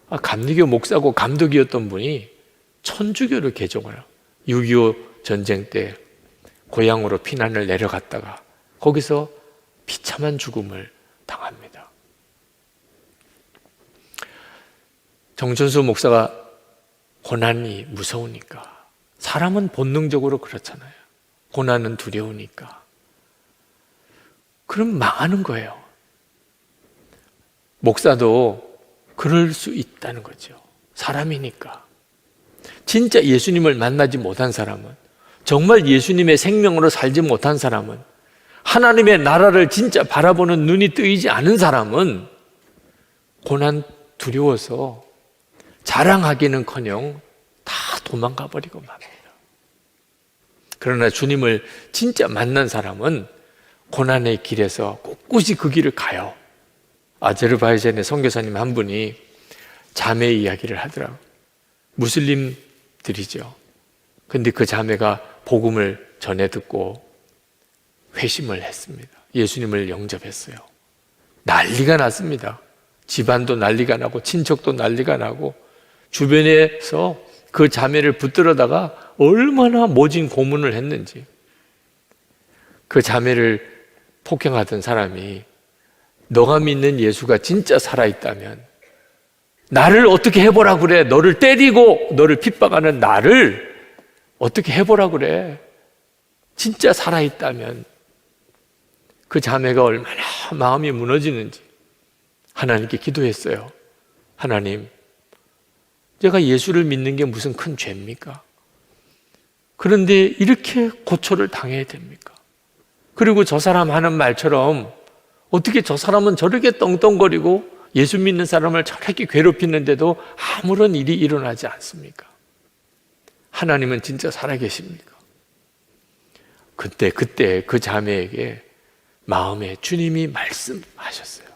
감리교 목사고 감독이었던 분이 천주교를 개종을 해요. 6.25 전쟁 때 고향으로 피난을 내려갔다가 거기서 비참한 죽음을 당합니다. 정춘수 목사가 고난이 무서우니까, 사람은 본능적으로 그렇잖아요. 고난은 두려우니까. 그럼 망하는 거예요. 목사도 그럴 수 있다는 거죠. 사람이니까. 진짜 예수님을 만나지 못한 사람은, 정말 예수님의 생명으로 살지 못한 사람은, 하나님의 나라를 진짜 바라보는 눈이 뜨이지 않은 사람은 고난 두려워서 자랑하기는커녕 다 도망가 버리고 맙니다. 그러나 주님을 진짜 만난 사람은 고난의 길에서 꿋꿋이 그 길을 가요. 아제르바이잔의 선교사님 한 분이 자매 이야기를 하더라고요. 무슬림들이죠. 근데 그 자매가 복음을 전해 듣고 회심을 했습니다. 예수님을 영접했어요. 난리가 났습니다. 집안도 난리가 나고 친척도 난리가 나고 주변에서 그 자매를 붙들어다가 얼마나 모진 고문을 했는지. 그 자매를 폭행하던 사람이 너가 믿는 예수가 진짜 살아있다면 나를 어떻게 해보라 그래. 너를 때리고 너를 핍박하는 나를 어떻게 해보라 그래. 진짜 살아있다면. 그 자매가 얼마나 마음이 무너지는지 하나님께 기도했어요. 하나님, 제가 예수를 믿는 게 무슨 큰 죄입니까? 그런데 이렇게 고초를 당해야 됩니까? 그리고 저 사람 하는 말처럼 어떻게 저 사람은 저렇게 떵떵거리고 예수 믿는 사람을 저렇게 괴롭히는데도 아무런 일이 일어나지 않습니까? 하나님은 진짜 살아계십니까? 그때 그 자매에게 마음에 주님이 말씀하셨어요.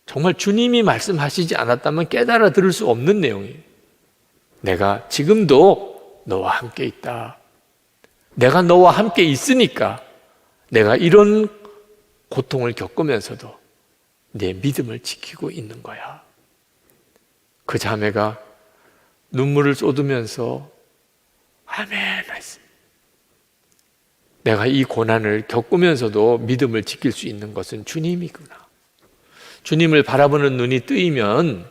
정말 주님이 말씀하시지 않았다면 깨달아 들을 수 없는 내용이에요. 내가 지금도 너와 함께 있다. 내가 너와 함께 있으니까 내가 이런 고통을 겪으면서도 내 믿음을 지키고 있는 거야. 그 자매가 눈물을 쏟으면서 아멘 했습니다. 내가 이 고난을 겪으면서도 믿음을 지킬 수 있는 것은 주님이구나. 주님을 바라보는 눈이 뜨이면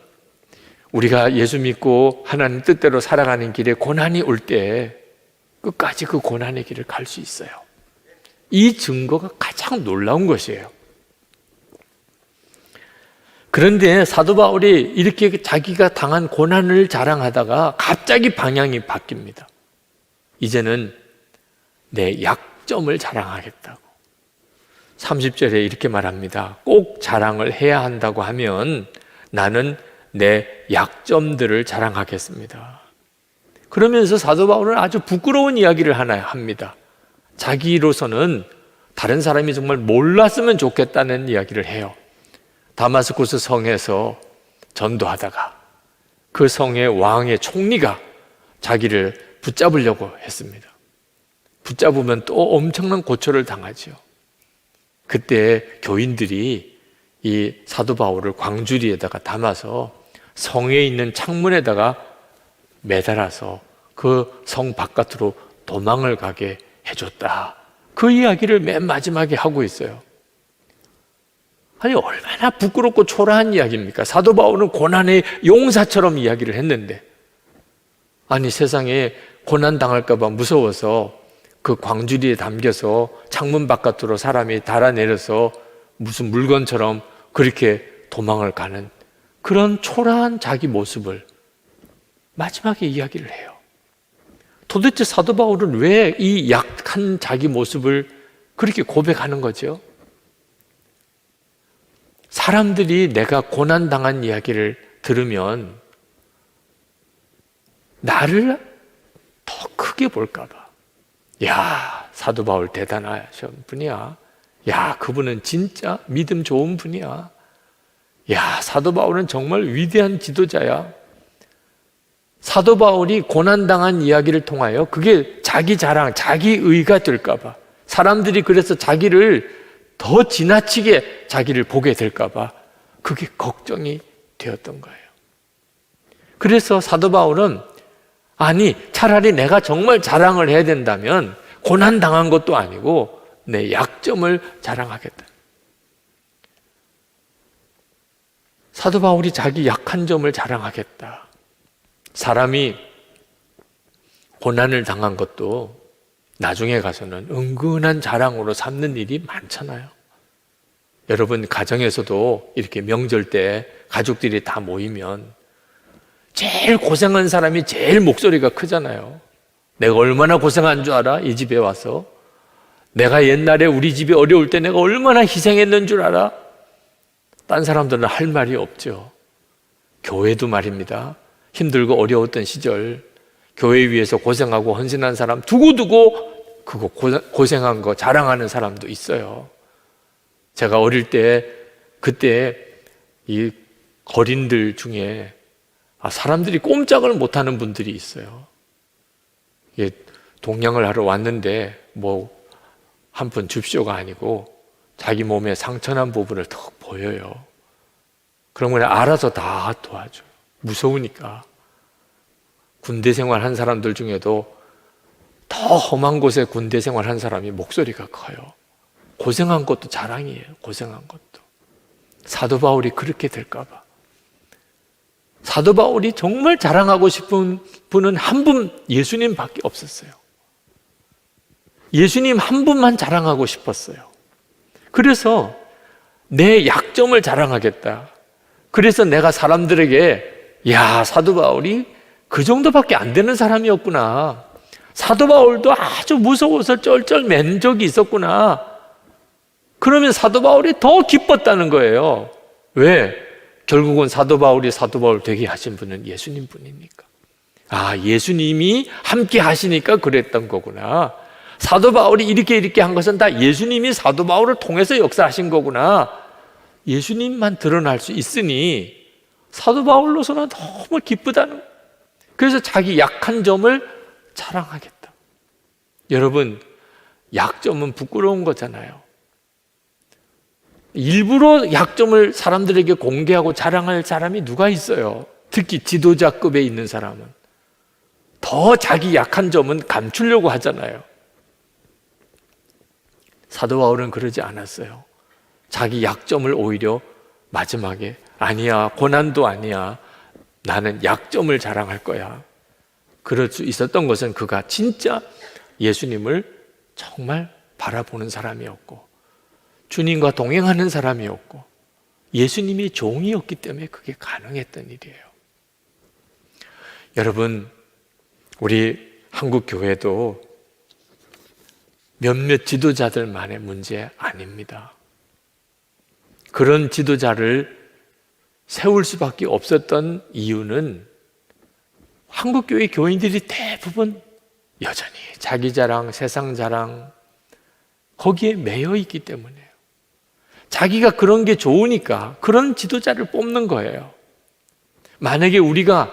우리가 예수 믿고 하나님 뜻대로 살아가는 길에 고난이 올 때 끝까지 그 고난의 길을 갈 수 있어요. 이 증거가 가장 놀라운 것이에요. 그런데 사도 바울이 이렇게 자기가 당한 고난을 자랑하다가 갑자기 방향이 바뀝니다. 이제는 내 약점을 자랑하겠다고. 30절에 이렇게 말합니다. 꼭 자랑을 해야 한다고 하면 나는 내 약점들을 자랑하겠습니다. 그러면서 사도 바울은 아주 부끄러운 이야기를 하나 합니다. 자기로서는 다른 사람이 정말 몰랐으면 좋겠다는 이야기를 해요. 다마스쿠스 성에서 전도하다가 그 성의 왕의 총리가 자기를 붙잡으려고 했습니다. 붙잡으면 또 엄청난 고초를 당하죠. 그때 교인들이 이 사도 바울을 광주리에다가 담아서 성에 있는 창문에다가 매달아서 그 성 바깥으로 도망을 가게 해줬다. 그 이야기를 맨 마지막에 하고 있어요. 아니 얼마나 부끄럽고 초라한 이야기입니까? 사도 바울은 고난의 용사처럼 이야기를 했는데 아니 세상에 고난 당할까 봐 무서워서 그 광주리에 담겨서 창문 바깥으로 사람이 달아내려서 무슨 물건처럼 그렇게 도망을 가는 그런 초라한 자기 모습을 마지막에 이야기를 해요. 도대체 사도 바울은 왜 이 약한 자기 모습을 그렇게 고백하는 거죠? 사람들이 내가 고난당한 이야기를 들으면 나를 더 크게 볼까 봐. 야, 사도 바울 대단하신 분이야. 야, 그분은 진짜 믿음 좋은 분이야. 야, 사도 바울은 정말 위대한 지도자야. 사도 바울이 고난당한 이야기를 통하여 그게 자기 자랑, 자기 의가 될까 봐. 사람들이 그래서 자기를 더 지나치게 자기를 보게 될까 봐 그게 걱정이 되었던 거예요. 그래서 사도 바울은 아니 차라리 내가 정말 자랑을 해야 된다면 고난당한 것도 아니고 내 약점을 자랑하겠다. 사도 바울이 자기 약한 점을 자랑하겠다. 사람이 고난을 당한 것도 나중에 가서는 은근한 자랑으로 삼는 일이 많잖아요. 여러분 가정에서도 이렇게 명절 때 가족들이 다 모이면 제일 고생한 사람이 제일 목소리가 크잖아요. 내가 얼마나 고생한 줄 알아? 이 집에 와서. 내가 옛날에 우리 집이 어려울 때 내가 얼마나 희생했는 줄 알아? 딴 사람들은 할 말이 없죠. 교회도 말입니다. 힘들고 어려웠던 시절 교회 위해서 고생하고 헌신한 사람 두고두고 그거 고생한 거 자랑하는 사람도 있어요. 제가 어릴 때 그때 이 거린들 중에 사람들이 꼼짝을 못하는 분들이 있어요. 동양을 하러 왔는데 뭐 한 푼 줍쇼가 아니고 자기 몸에 상처난 부분을 턱 보여요. 그러면 알아서 다 도와줘요. 무서우니까. 군대 생활한 사람들 중에도 더 험한 곳에 군대 생활한 사람이 목소리가 커요. 고생한 것도 자랑이에요. 고생한 것도. 사도 바울이 그렇게 될까 봐. 사도 바울이 정말 자랑하고 싶은 분은 한 분, 예수님밖에 없었어요. 예수님 한 분만 자랑하고 싶었어요. 그래서 내 약점을 자랑하겠다. 그래서 내가 사람들에게 야, 사도 바울이 그 정도밖에 안 되는 사람이었구나. 사도 바울도 아주 무서워서 쩔쩔 맨 적이 있었구나. 그러면 사도 바울이 더 기뻤다는 거예요. 왜? 결국은 사도 바울이 사도 바울 되게 하신 분은 예수님 분이니까. 예수님이 함께 하시니까 그랬던 거구나. 사도 바울이 이렇게 한 것은 다 예수님이 사도 바울을 통해서 역사하신 거구나. 예수님만 드러날 수 있으니 사도 바울로서는 너무 기쁘다는 거예요. 그래서 자기 약한 점을 자랑하겠다. 여러분, 약점은 부끄러운 거잖아요. 일부러 약점을 사람들에게 공개하고 자랑할 사람이 누가 있어요? 특히 지도자급에 있는 사람은 더 자기 약한 점은 감추려고 하잖아요. 사도 바울은 그러지 않았어요. 자기 약점을 오히려 마지막에 아니야, 고난도 아니야, 나는 약점을 자랑할 거야. 그럴 수 있었던 것은 그가 진짜 예수님을 정말 바라보는 사람이었고 주님과 동행하는 사람이었고 예수님이 종이었기 때문에 그게 가능했던 일이에요. 여러분, 우리 한국 교회도 몇몇 지도자들만의 문제 아닙니다. 그런 지도자를 세울 수밖에 없었던 이유는 한국교회 교인들이 대부분 여전히 자기 자랑, 세상 자랑 거기에 매여 있기 때문이에요. 자기가 그런 게 좋으니까 그런 지도자를 뽑는 거예요. 만약에 우리가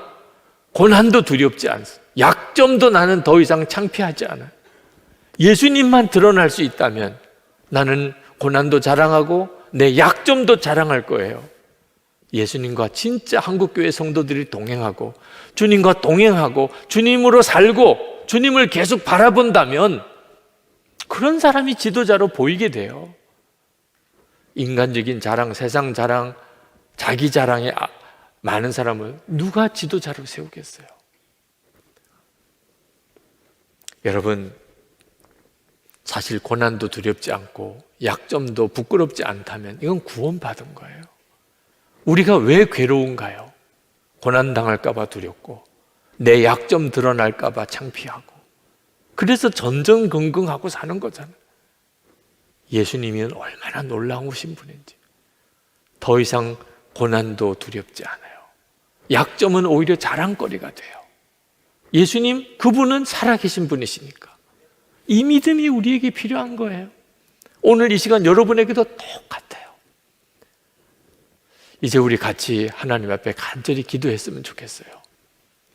고난도 두렵지 않습니다. 약점도 나는 더 이상 창피하지 않아요. 예수님만 드러날 수 있다면 나는 고난도 자랑하고 내 약점도 자랑할 거예요. 예수님과 진짜 한국교회 성도들이 동행하고 주님과 동행하고 주님으로 살고 주님을 계속 바라본다면 그런 사람이 지도자로 보이게 돼요. 인간적인 자랑, 세상 자랑, 자기 자랑에 많은 사람을 누가 지도자로 세우겠어요? 여러분, 사실 고난도 두렵지 않고 약점도 부끄럽지 않다면 이건 구원받은 거예요. 우리가 왜 괴로운가요? 고난당할까 봐 두렵고 내 약점 드러날까 봐 창피하고 그래서 전전긍긍하고 사는 거잖아요. 예수님이 얼마나 놀라우신 분인지 더 이상 고난도 두렵지 않아요. 약점은 오히려 자랑거리가 돼요. 예수님, 그분은 살아계신 분이시니까 이 믿음이 우리에게 필요한 거예요. 오늘 이 시간 여러분에게도 똑같아요. 이제 우리 같이 하나님 앞에 간절히 기도했으면 좋겠어요.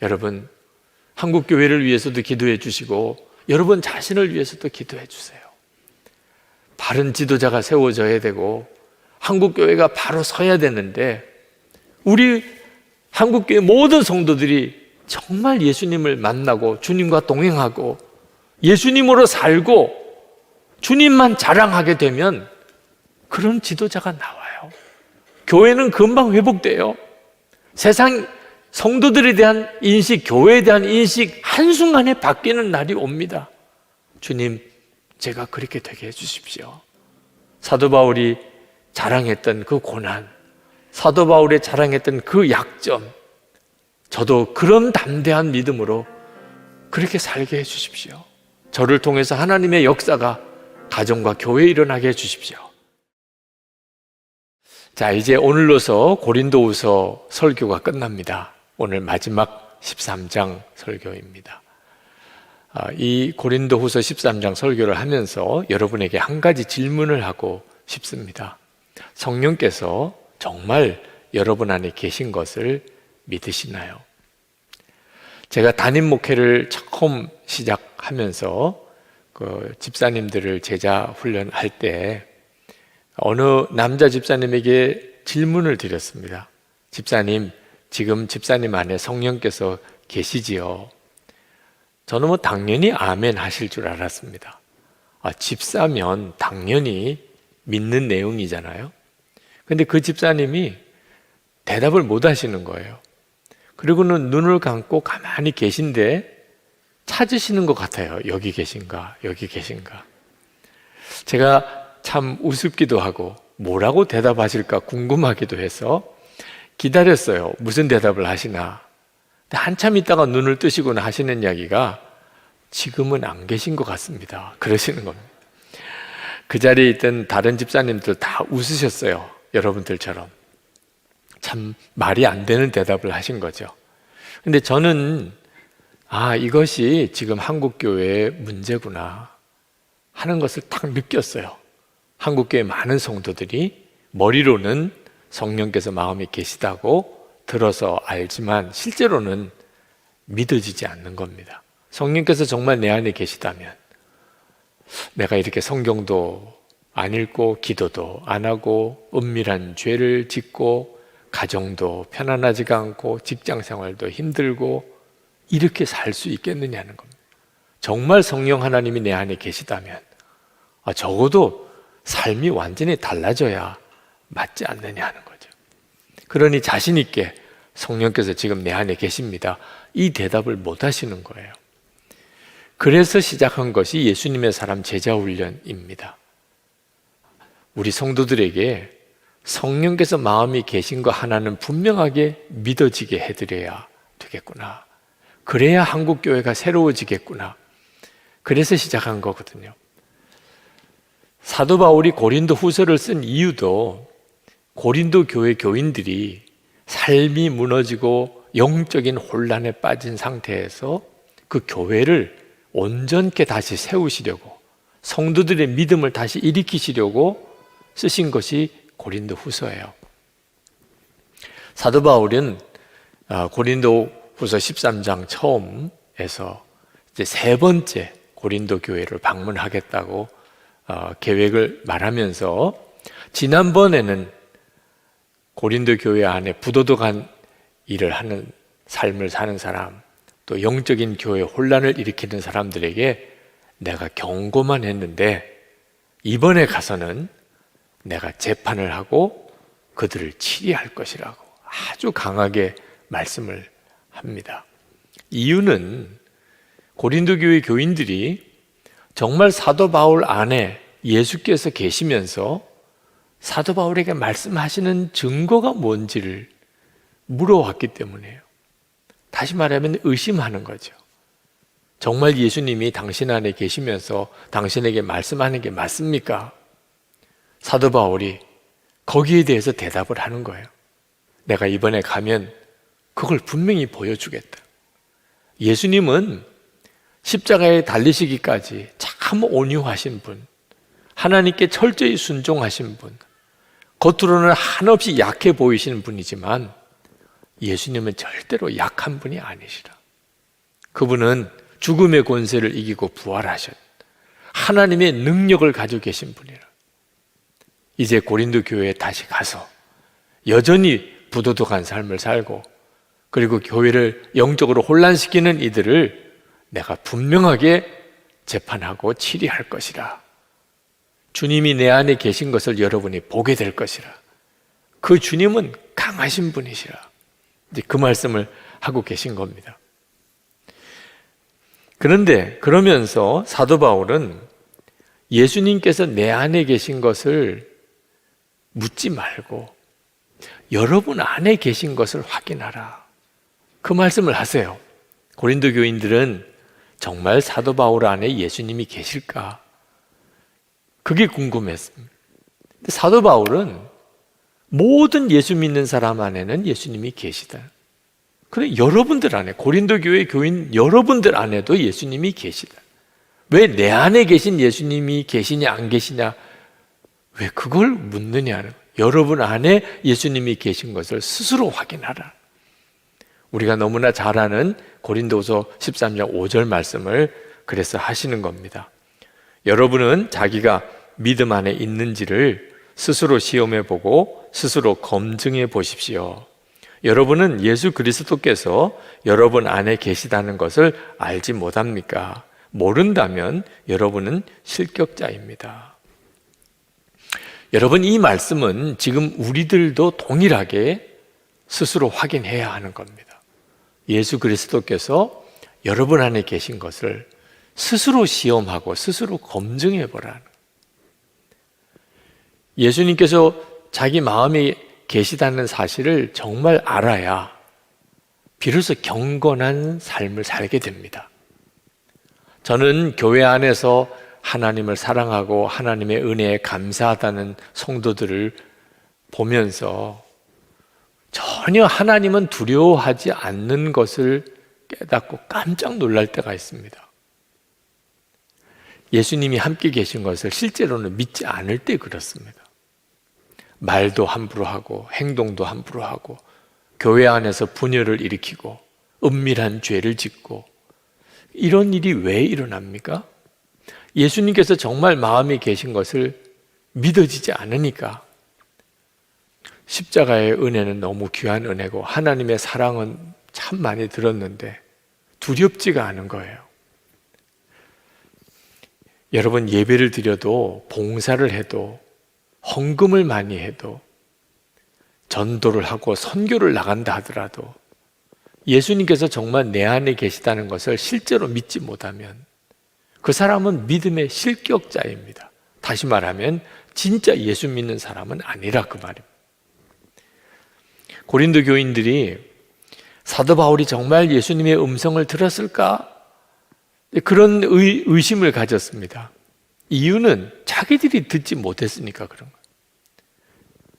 여러분, 한국교회를 위해서도 기도해 주시고 여러분 자신을 위해서도 기도해 주세요. 바른 지도자가 세워져야 되고 한국교회가 바로 서야 되는데 우리 한국교회 모든 성도들이 정말 예수님을 만나고 주님과 동행하고 예수님으로 살고 주님만 자랑하게 되면 그런 지도자가 나와요. 교회는 금방 회복돼요. 세상 성도들에 대한 인식, 교회에 대한 인식 한순간에 바뀌는 날이 옵니다. 주님, 제가 그렇게 되게 해주십시오. 사도 바울이 자랑했던 그 고난, 사도 바울의 자랑했던 그 약점, 저도 그런 담대한 믿음으로 그렇게 살게 해주십시오. 저를 통해서 하나님의 역사가 가정과 교회에 일어나게 해주십시오. 자, 이제 오늘로서 고린도후서 설교가 끝납니다. 오늘 마지막 13장 설교입니다. 이 고린도후서 13장 설교를 하면서 여러분에게 한 가지 질문을 하고 싶습니다. 성령께서 정말 여러분 안에 계신 것을 믿으시나요? 제가 담임 목회를 처음 시작하면서 그 집사님들을 제자 훈련할 때 어느 남자 집사님에게 질문을 드렸습니다. 집사님, 지금 집사님 안에 성령께서 계시지요? 저는 뭐 당연히 아멘 하실 줄 알았습니다. 집사면 당연히 믿는 내용이잖아요. 근데 그 집사님이 대답을 못 하시는 거예요. 그리고는 눈을 감고 가만히 계신데 찾으시는 것 같아요. 여기 계신가, 여기 계신가. 제가 참 우습기도 하고 뭐라고 대답하실까 궁금하기도 해서 기다렸어요. 무슨 대답을 하시나. 근데 한참 있다가 눈을 뜨시고는 하시는 이야기가 지금은 안 계신 것 같습니다. 그러시는 겁니다. 그 자리에 있던 다른 집사님들 다 웃으셨어요. 여러분들처럼. 참 말이 안 되는 대답을 하신 거죠. 근데 저는 이것이 지금 한국교회의 문제구나 하는 것을 딱 느꼈어요. 한국교회 많은 성도들이 머리로는 성령께서 마음에 계시다고 들어서 알지만 실제로는 믿어지지 않는 겁니다. 성령께서 정말 내 안에 계시다면 내가 이렇게 성경도 안 읽고 기도도 안 하고 은밀한 죄를 짓고 가정도 편안하지가 않고 직장생활도 힘들고 이렇게 살 수 있겠느냐는 겁니다. 정말 성령 하나님이 내 안에 계시다면 적어도 삶이 완전히 달라져야 맞지 않느냐 하는 거죠. 그러니 자신 있게 성령께서 지금 내 안에 계십니다. 이 대답을 못 하시는 거예요. 그래서 시작한 것이 예수님의 사람 제자 훈련입니다. 우리 성도들에게 성령께서 마음이 계신 거 하나는 분명하게 믿어지게 해드려야 되겠구나. 그래야 한국교회가 새로워지겠구나. 그래서 시작한 거거든요. 사도 바울이 고린도 후서를 쓴 이유도 고린도 교회 교인들이 삶이 무너지고 영적인 혼란에 빠진 상태에서 그 교회를 온전케 다시 세우시려고 성도들의 믿음을 다시 일으키시려고 쓰신 것이 고린도 후서예요. 사도 바울은 고린도 후서 13장 처음에서 이제 세 번째 고린도 교회를 방문하겠다고 계획을 말하면서 지난번에는 고린도 교회 안에 부도덕한 일을 하는 삶을 사는 사람, 또 영적인 교회 혼란을 일으키는 사람들에게 내가 경고만 했는데 이번에 가서는 내가 재판을 하고 그들을 치리할 것이라고 아주 강하게 말씀을 합니다. 이유는 고린도 교회 교인들이 정말 사도 바울 안에 예수께서 계시면서 사도 바울에게 말씀하시는 증거가 뭔지를 물어왔기 때문이에요. 다시 말하면 의심하는 거죠. 정말 예수님이 당신 안에 계시면서 당신에게 말씀하는 게 맞습니까? 사도 바울이 거기에 대해서 대답을 하는 거예요. 내가 이번에 가면 그걸 분명히 보여주겠다. 예수님은 십자가에 달리시기까지 참 온유하신 분, 하나님께 철저히 순종하신 분, 겉으로는 한없이 약해 보이시는 분이지만 예수님은 절대로 약한 분이 아니시라. 그분은 죽음의 권세를 이기고 부활하셨 하나님의 능력을 가지고 계신 분이라. 이제 고린도 교회에 다시 가서 여전히 부도덕한 삶을 살고 그리고 교회를 영적으로 혼란시키는 이들을 내가 분명하게 재판하고 치리할 것이라. 주님이 내 안에 계신 것을 여러분이 보게 될 것이라. 그 주님은 강하신 분이시라. 이제 그 말씀을 하고 계신 겁니다. 그런데 그러면서 사도 바울은 예수님께서 내 안에 계신 것을 묻지 말고 여러분 안에 계신 것을 확인하라. 그 말씀을 하세요. 고린도 교인들은 정말 사도 바울 안에 예수님이 계실까? 그게 궁금했습니다. 근데 사도 바울은 모든 예수 믿는 사람 안에는 예수님이 계시다. 그래, 여러분들 안에, 고린도 교회 교인 여러분들 안에도 예수님이 계시다. 왜 내 안에 계신 예수님이 계시냐 안 계시냐, 왜 그걸 묻느냐는, 여러분 안에 예수님이 계신 것을 스스로 확인하라. 우리가 너무나 잘 아는 고린도후서 13장 5절 말씀을 그래서 하시는 겁니다. 여러분은 자기가 믿음 안에 있는지를 스스로 시험해 보고 스스로 검증해 보십시오. 여러분은 예수 그리스도께서 여러분 안에 계시다는 것을 알지 못합니까? 모른다면 여러분은 실격자입니다. 여러분, 이 말씀은 지금 우리들도 동일하게 스스로 확인해야 하는 겁니다. 예수 그리스도께서 여러분 안에 계신 것을 스스로 시험하고 스스로 검증해 보라는. 예수님께서 자기 마음에 계시다는 사실을 정말 알아야 비로소 경건한 삶을 살게 됩니다. 저는 교회 안에서 하나님을 사랑하고 하나님의 은혜에 감사하다는 성도들을 보면서 전혀 하나님은 두려워하지 않는 것을 깨닫고 깜짝 놀랄 때가 있습니다. 예수님이 함께 계신 것을 실제로는 믿지 않을 때 그렇습니다. 말도 함부로 하고 행동도 함부로 하고 교회 안에서 분열을 일으키고 은밀한 죄를 짓고, 이런 일이 왜 일어납니까? 예수님께서 정말 마음에 계신 것을 믿어지지 않으니까. 십자가의 은혜는 너무 귀한 은혜고 하나님의 사랑은 참 많이 들었는데 두렵지가 않은 거예요. 여러분, 예배를 드려도, 봉사를 해도, 헌금을 많이 해도, 전도를 하고 선교를 나간다 하더라도 예수님께서 정말 내 안에 계시다는 것을 실제로 믿지 못하면 그 사람은 믿음의 실격자입니다. 다시 말하면 진짜 예수 믿는 사람은 아니라 그 말입니다. 고린도 교인들이 사도 바울이 정말 예수님의 음성을 들었을까? 그런 의심을 가졌습니다. 이유는 자기들이 듣지 못했으니까 그런 거예요.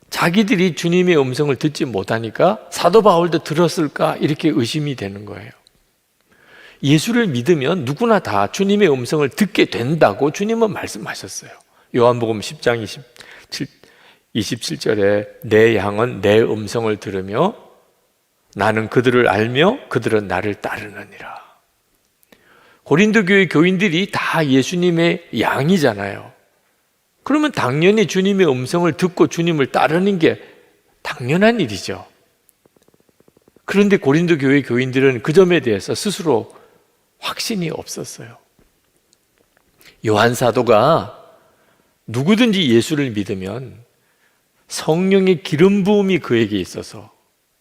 자기들이 주님의 음성을 듣지 못하니까 사도 바울도 들었을까? 이렇게 의심이 되는 거예요. 예수를 믿으면 누구나 다 주님의 음성을 듣게 된다고 주님은 말씀하셨어요. 요한복음 10장 27절에 내 양은 내 음성을 들으며 나는 그들을 알며 그들은 나를 따르느니라. 고린도 교회 교인들이 다 예수님의 양이잖아요. 그러면 당연히 주님의 음성을 듣고 주님을 따르는 게 당연한 일이죠. 그런데 고린도 교회 교인들은 그 점에 대해서 스스로 확신이 없었어요. 요한 사도가 누구든지 예수를 믿으면 성령의 기름 부음이 그에게 있어서,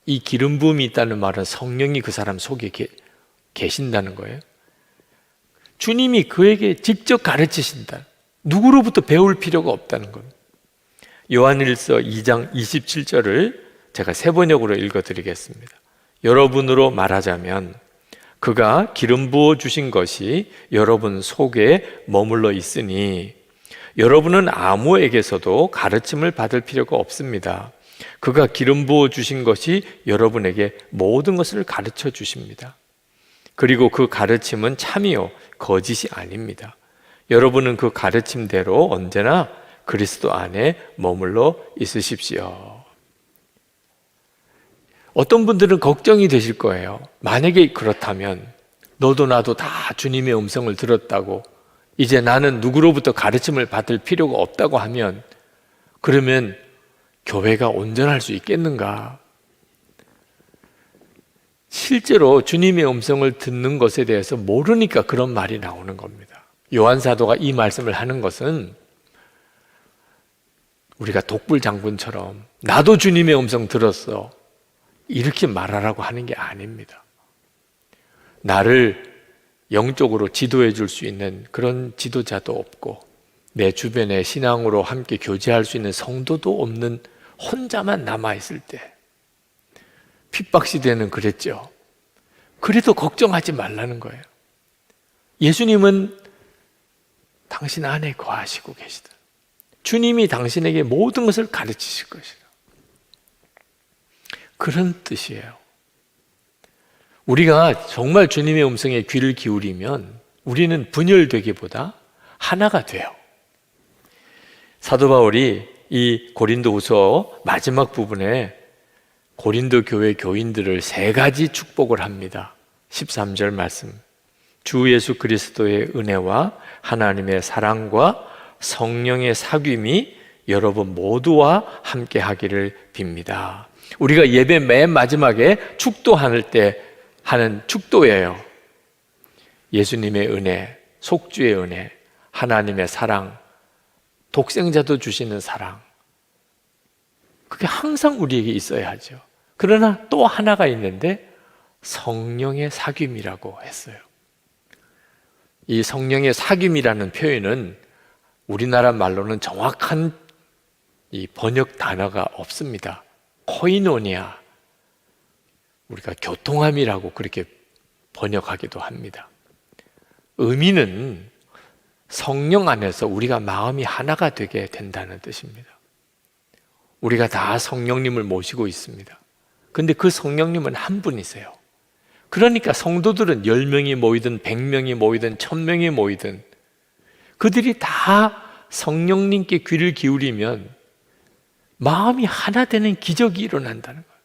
이 기름 부음이 있다는 말은 성령이 그 사람 속에 계신다는 거예요. 주님이 그에게 직접 가르치신다. 누구로부터 배울 필요가 없다는 겁니다. 요한일서 2장 27절을 제가 세 번역으로 읽어드리겠습니다. 여러분으로 말하자면 그가 기름 부어 주신 것이 여러분 속에 머물러 있으니 여러분은 아무에게서도 가르침을 받을 필요가 없습니다. 그가 기름 부어 주신 것이 여러분에게 모든 것을 가르쳐 주십니다. 그리고 그 가르침은 참이요 거짓이 아닙니다. 여러분은 그 가르침대로 언제나 그리스도 안에 머물러 있으십시오. 어떤 분들은 걱정이 되실 거예요. 만약에 그렇다면 너도 나도 다 주님의 음성을 들었다고 이제 나는 누구로부터 가르침을 받을 필요가 없다고 하면, 그러면 교회가 온전할 수 있겠는가? 실제로 주님의 음성을 듣는 것에 대해서 모르니까 그런 말이 나오는 겁니다. 요한 사도가 이 말씀을 하는 것은 우리가 독불 장군처럼 나도 주님의 음성 들었어 이렇게 말하라고 하는 게 아닙니다. 나를 영적으로 지도해 줄 수 있는 그런 지도자도 없고 내 주변에 신앙으로 함께 교제할 수 있는 성도도 없는 혼자만 남아있을 때, 핍박시대는 그랬죠. 그래도 걱정하지 말라는 거예요. 예수님은 당신 안에 거하시고 계시다. 주님이 당신에게 모든 것을 가르치실 것이다. 그런 뜻이에요. 우리가 정말 주님의 음성에 귀를 기울이면 우리는 분열되기보다 하나가 돼요. 사도 바울이 이 고린도후서 마지막 부분에 고린도 교회 교인들을 세 가지 축복을 합니다. 13절 말씀. 주 예수 그리스도의 은혜와 하나님의 사랑과 성령의 사귐이 여러분 모두와 함께 하기를 빕니다. 우리가 예배 맨 마지막에 축도할 때 하는 축도예요. 예수님의 은혜, 속주의 은혜, 하나님의 사랑, 독생자도 주시는 사랑, 그게 항상 우리에게 있어야 하죠. 그러나 또 하나가 있는데 성령의 사귐이라고 했어요. 이 성령의 사귐이라는 표현은 우리나라 말로는 정확한 이 번역 단어가 없습니다. 코이노니아, 우리가 교통함이라고 그렇게 번역하기도 합니다. 의미는 성령 안에서 우리가 마음이 하나가 되게 된다는 뜻입니다. 우리가 다 성령님을 모시고 있습니다. 근데 그 성령님은 한 분이세요. 그러니까 성도들은 10명이 모이든 100명이 모이든 1000명이 모이든 그들이 다 성령님께 귀를 기울이면 마음이 하나 되는 기적이 일어난다는 거예요.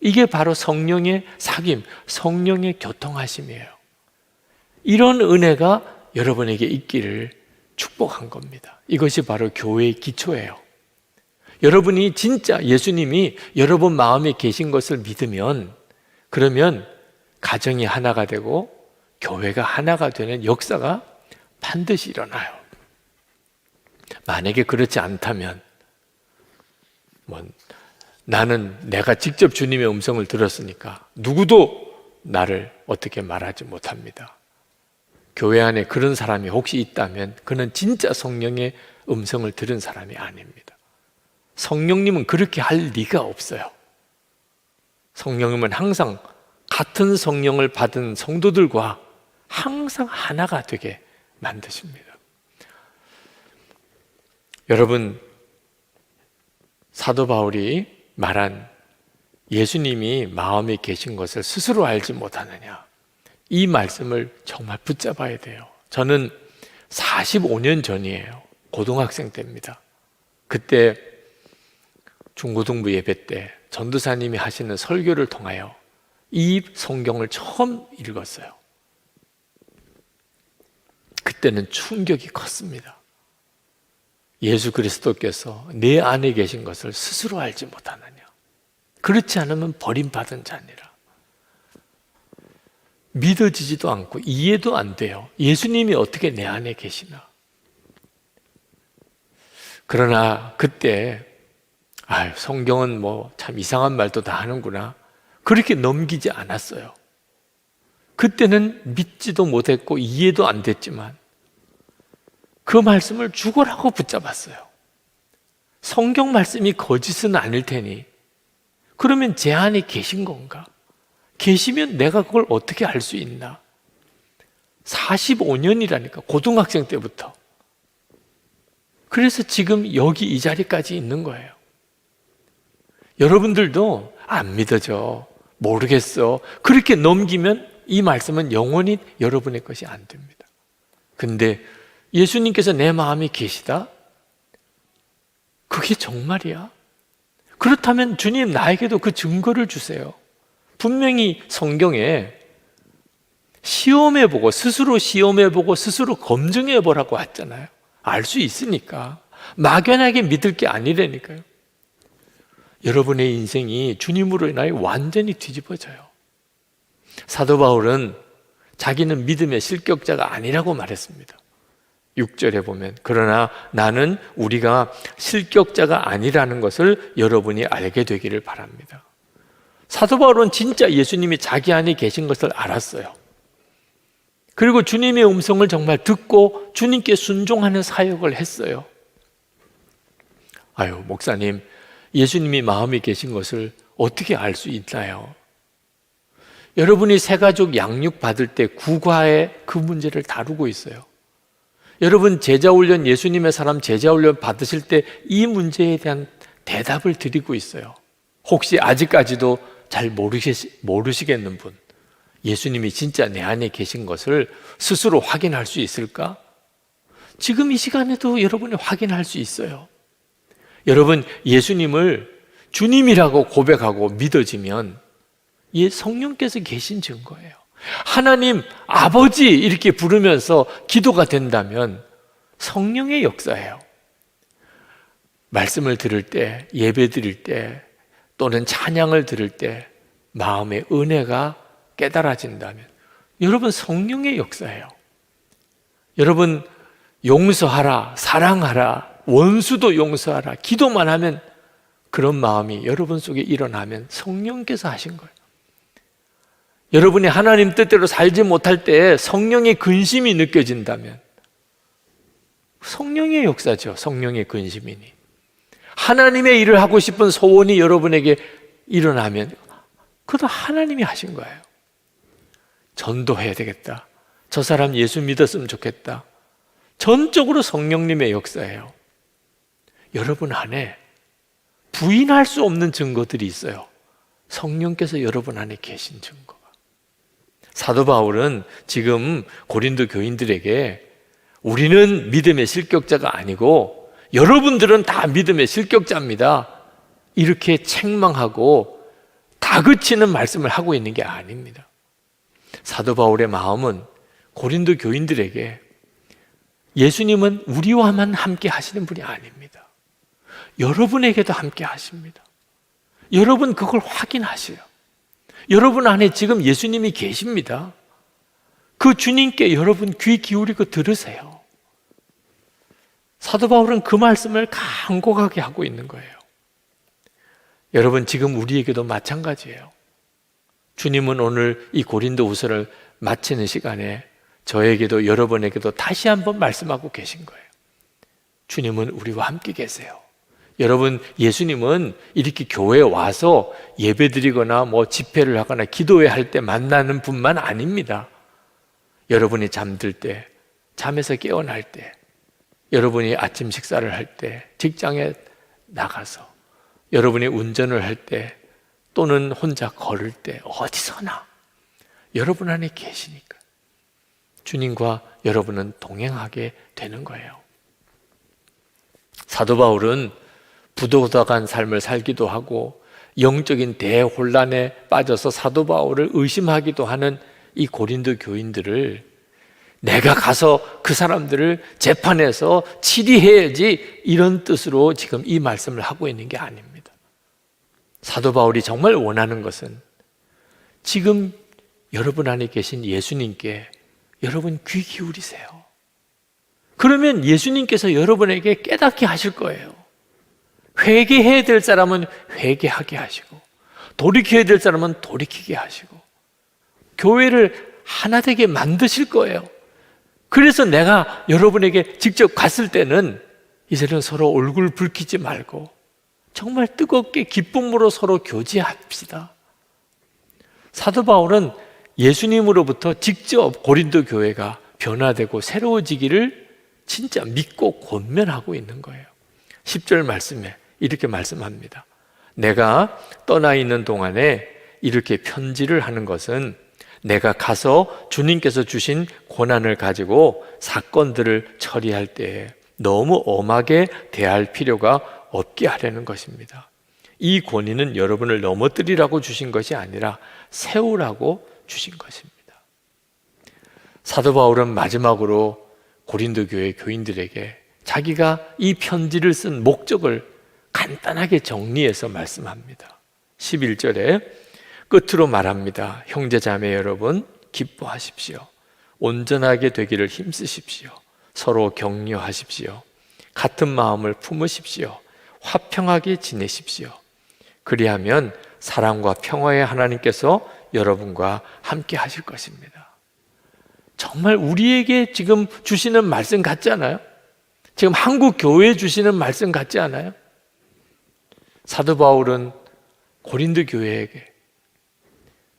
이게 바로 성령의 사귐, 성령의 교통하심이에요. 이런 은혜가 여러분에게 있기를 축복한 겁니다. 이것이 바로 교회의 기초예요. 여러분이 진짜 예수님이 여러분 마음에 계신 것을 믿으면, 그러면 가정이 하나가 되고 교회가 하나가 되는 역사가 반드시 일어나요. 만약에 그렇지 않다면 나는 내가 직접 주님의 음성을 들었으니까 누구도 나를 어떻게 말하지 못합니다. 교회 안에 그런 사람이 혹시 있다면 그는 진짜 성령의 음성을 들은 사람이 아닙니다. 성령님은 그렇게 할 리가 없어요. 성령님은 항상 같은 성령을 받은 성도들과 항상 하나가 되게 만드십니다. 여러분, 사도 바울이 말한 예수님이 마음에 계신 것을 스스로 알지 못하느냐, 이 말씀을 정말 붙잡아야 돼요. 저는 45년 전이에요. 고등학생 때입니다. 그때 중고등부 예배 때 전도사님이 하시는 설교를 통하여 이 성경을 처음 읽었어요. 그때는 충격이 컸습니다. 예수 그리스도께서 내 안에 계신 것을 스스로 알지 못하느냐, 그렇지 않으면 버림받은 자니라. 믿어지지도 않고 이해도 안 돼요. 예수님이 어떻게 내 안에 계시나. 그러나 그때 성경은 참 이상한 말도 다 하는구나, 그렇게 넘기지 않았어요. 그때는 믿지도 못했고 이해도 안 됐지만 그 말씀을 죽어라고 붙잡았어요. 성경 말씀이 거짓은 아닐 테니 그러면 제 안에 계신 건가? 계시면 내가 그걸 어떻게 알 수 있나? 45년이라니까, 고등학생 때부터. 그래서 지금 여기 이 자리까지 있는 거예요. 여러분들도 안 믿어져, 모르겠어, 그렇게 넘기면 이 말씀은 영원히 여러분의 것이 안 됩니다. 근데 예수님께서 내 마음에 계시다? 그게 정말이야? 그렇다면 주님, 나에게도 그 증거를 주세요. 분명히 성경에 시험해보고, 스스로 시험해보고 스스로 검증해보라고 했잖아요. 알 수 있으니까. 막연하게 믿을 게 아니라니까요. 여러분의 인생이 주님으로 인하여 완전히 뒤집어져요. 사도 바울은 자기는 믿음의 실격자가 아니라고 말했습니다. 6절에 보면, 그러나 나는 우리가 실격자가 아니라는 것을 여러분이 알게 되기를 바랍니다. 사도 바울은 진짜 예수님이 자기 안에 계신 것을 알았어요. 그리고 주님의 음성을 정말 듣고 주님께 순종하는 사역을 했어요. 목사님, 예수님이 마음에 계신 것을 어떻게 알 수 있나요? 여러분이 새가족 양육 받을 때 국화에 그 문제를 다루고 있어요. 여러분 제자훈련, 예수님의 사람 제자훈련 받으실 때 이 문제에 대한 대답을 드리고 있어요. 혹시 아직까지도 잘 모르시겠는 분, 예수님이 진짜 내 안에 계신 것을 스스로 확인할 수 있을까? 지금 이 시간에도 여러분이 확인할 수 있어요. 여러분, 예수님을 주님이라고 고백하고 믿어지면 이 성령께서 계신 증거예요. 하나님 아버지 이렇게 부르면서 기도가 된다면 성령의 역사예요. 말씀을 들을 때, 예배 드릴 때, 또는 찬양을 들을 때 마음의 은혜가 깨달아진다면 여러분 성령의 역사예요. 여러분 용서하라, 사랑하라, 원수도 용서하라, 기도만 하면 그런 마음이 여러분 속에 일어나면 성령께서 하신 거예요. 여러분이 하나님 뜻대로 살지 못할 때 성령의 근심이 느껴진다면 성령의 역사죠. 성령의 근심이니 하나님의 일을 하고 싶은 소원이 여러분에게 일어나면 그것도 하나님이 하신 거예요. 전도해야 되겠다, 저 사람 예수 믿었으면 좋겠다, 전적으로 성령님의 역사예요. 여러분 안에 부인할 수 없는 증거들이 있어요. 성령께서 여러분 안에 계신 증거가. 사도 바울은 지금 고린도 교인들에게 우리는 믿음의 실격자가 아니고 여러분들은 다 믿음의 실격자입니다, 이렇게 책망하고 다그치는 말씀을 하고 있는 게 아닙니다. 사도 바울의 마음은 고린도 교인들에게 예수님은 우리와만 함께 하시는 분이 아닙니다. 여러분에게도 함께 하십니다. 여러분 그걸 확인하세요. 여러분 안에 지금 예수님이 계십니다. 그 주님께 여러분 귀 기울이고 들으세요. 사도 바울은 그 말씀을 간곡하게 하고 있는 거예요. 여러분 지금 우리에게도 마찬가지예요. 주님은 오늘 이 고린도후서를 마치는 시간에 저에게도 여러분에게도 다시 한번 말씀하고 계신 거예요. 주님은 우리와 함께 계세요. 여러분, 예수님은 이렇게 교회에 와서 예배드리거나 집회를 하거나 기도회 할 때 만나는 분만 아닙니다. 여러분이 잠들 때, 잠에서 깨어날 때, 여러분이 아침 식사를 할 때, 직장에 나가서, 여러분이 운전을 할 때, 또는 혼자 걸을 때, 어디서나 여러분 안에 계시니까 주님과 여러분은 동행하게 되는 거예요. 사도 바울은 부도덕한 삶을 살기도 하고 영적인 대혼란에 빠져서 사도 바울을 의심하기도 하는 이 고린도 교인들을 내가 가서 그 사람들을 재판해서 치리해야지, 이런 뜻으로 지금 이 말씀을 하고 있는 게 아닙니다. 사도 바울이 정말 원하는 것은 지금 여러분 안에 계신 예수님께 여러분 귀 기울이세요. 그러면 예수님께서 여러분에게 깨닫게 하실 거예요. 회개해야 될 사람은 회개하게 하시고, 돌이켜야 될 사람은 돌이키게 하시고, 교회를 하나 되게 만드실 거예요. 그래서 내가 여러분에게 직접 갔을 때는 이제는 서로 얼굴 붉히지 말고 정말 뜨겁게 기쁨으로 서로 교제합시다. 사도 바울은 예수님으로부터 직접 고린도 교회가 변화되고 새로워지기를 진짜 믿고 권면하고 있는 거예요. 10절 말씀에 이렇게 말씀합니다. 내가 떠나 있는 동안에 이렇게 편지를 하는 것은 내가 가서 주님께서 주신 고난을 가지고 사건들을 처리할 때 너무 엄하게 대할 필요가 없게 하려는 것입니다. 이 권위는 여러분을 넘어뜨리라고 주신 것이 아니라 세우라고 주신 것입니다. 사도 바울은 마지막으로 고린도 교회 교인들에게 자기가 이 편지를 쓴 목적을 간단하게 정리해서 말씀합니다. 11절에 끝으로 말합니다. 형제자매 여러분, 기뻐하십시오. 온전하게 되기를 힘쓰십시오. 서로 격려하십시오. 같은 마음을 품으십시오. 화평하게 지내십시오. 그리하면 사랑과 평화의 하나님께서 여러분과 함께 하실 것입니다. 정말 우리에게 지금 주시는 말씀 같지 않아요? 지금 한국 교회에 주시는 말씀 같지 않아요? 사도 바울은 고린도 교회에게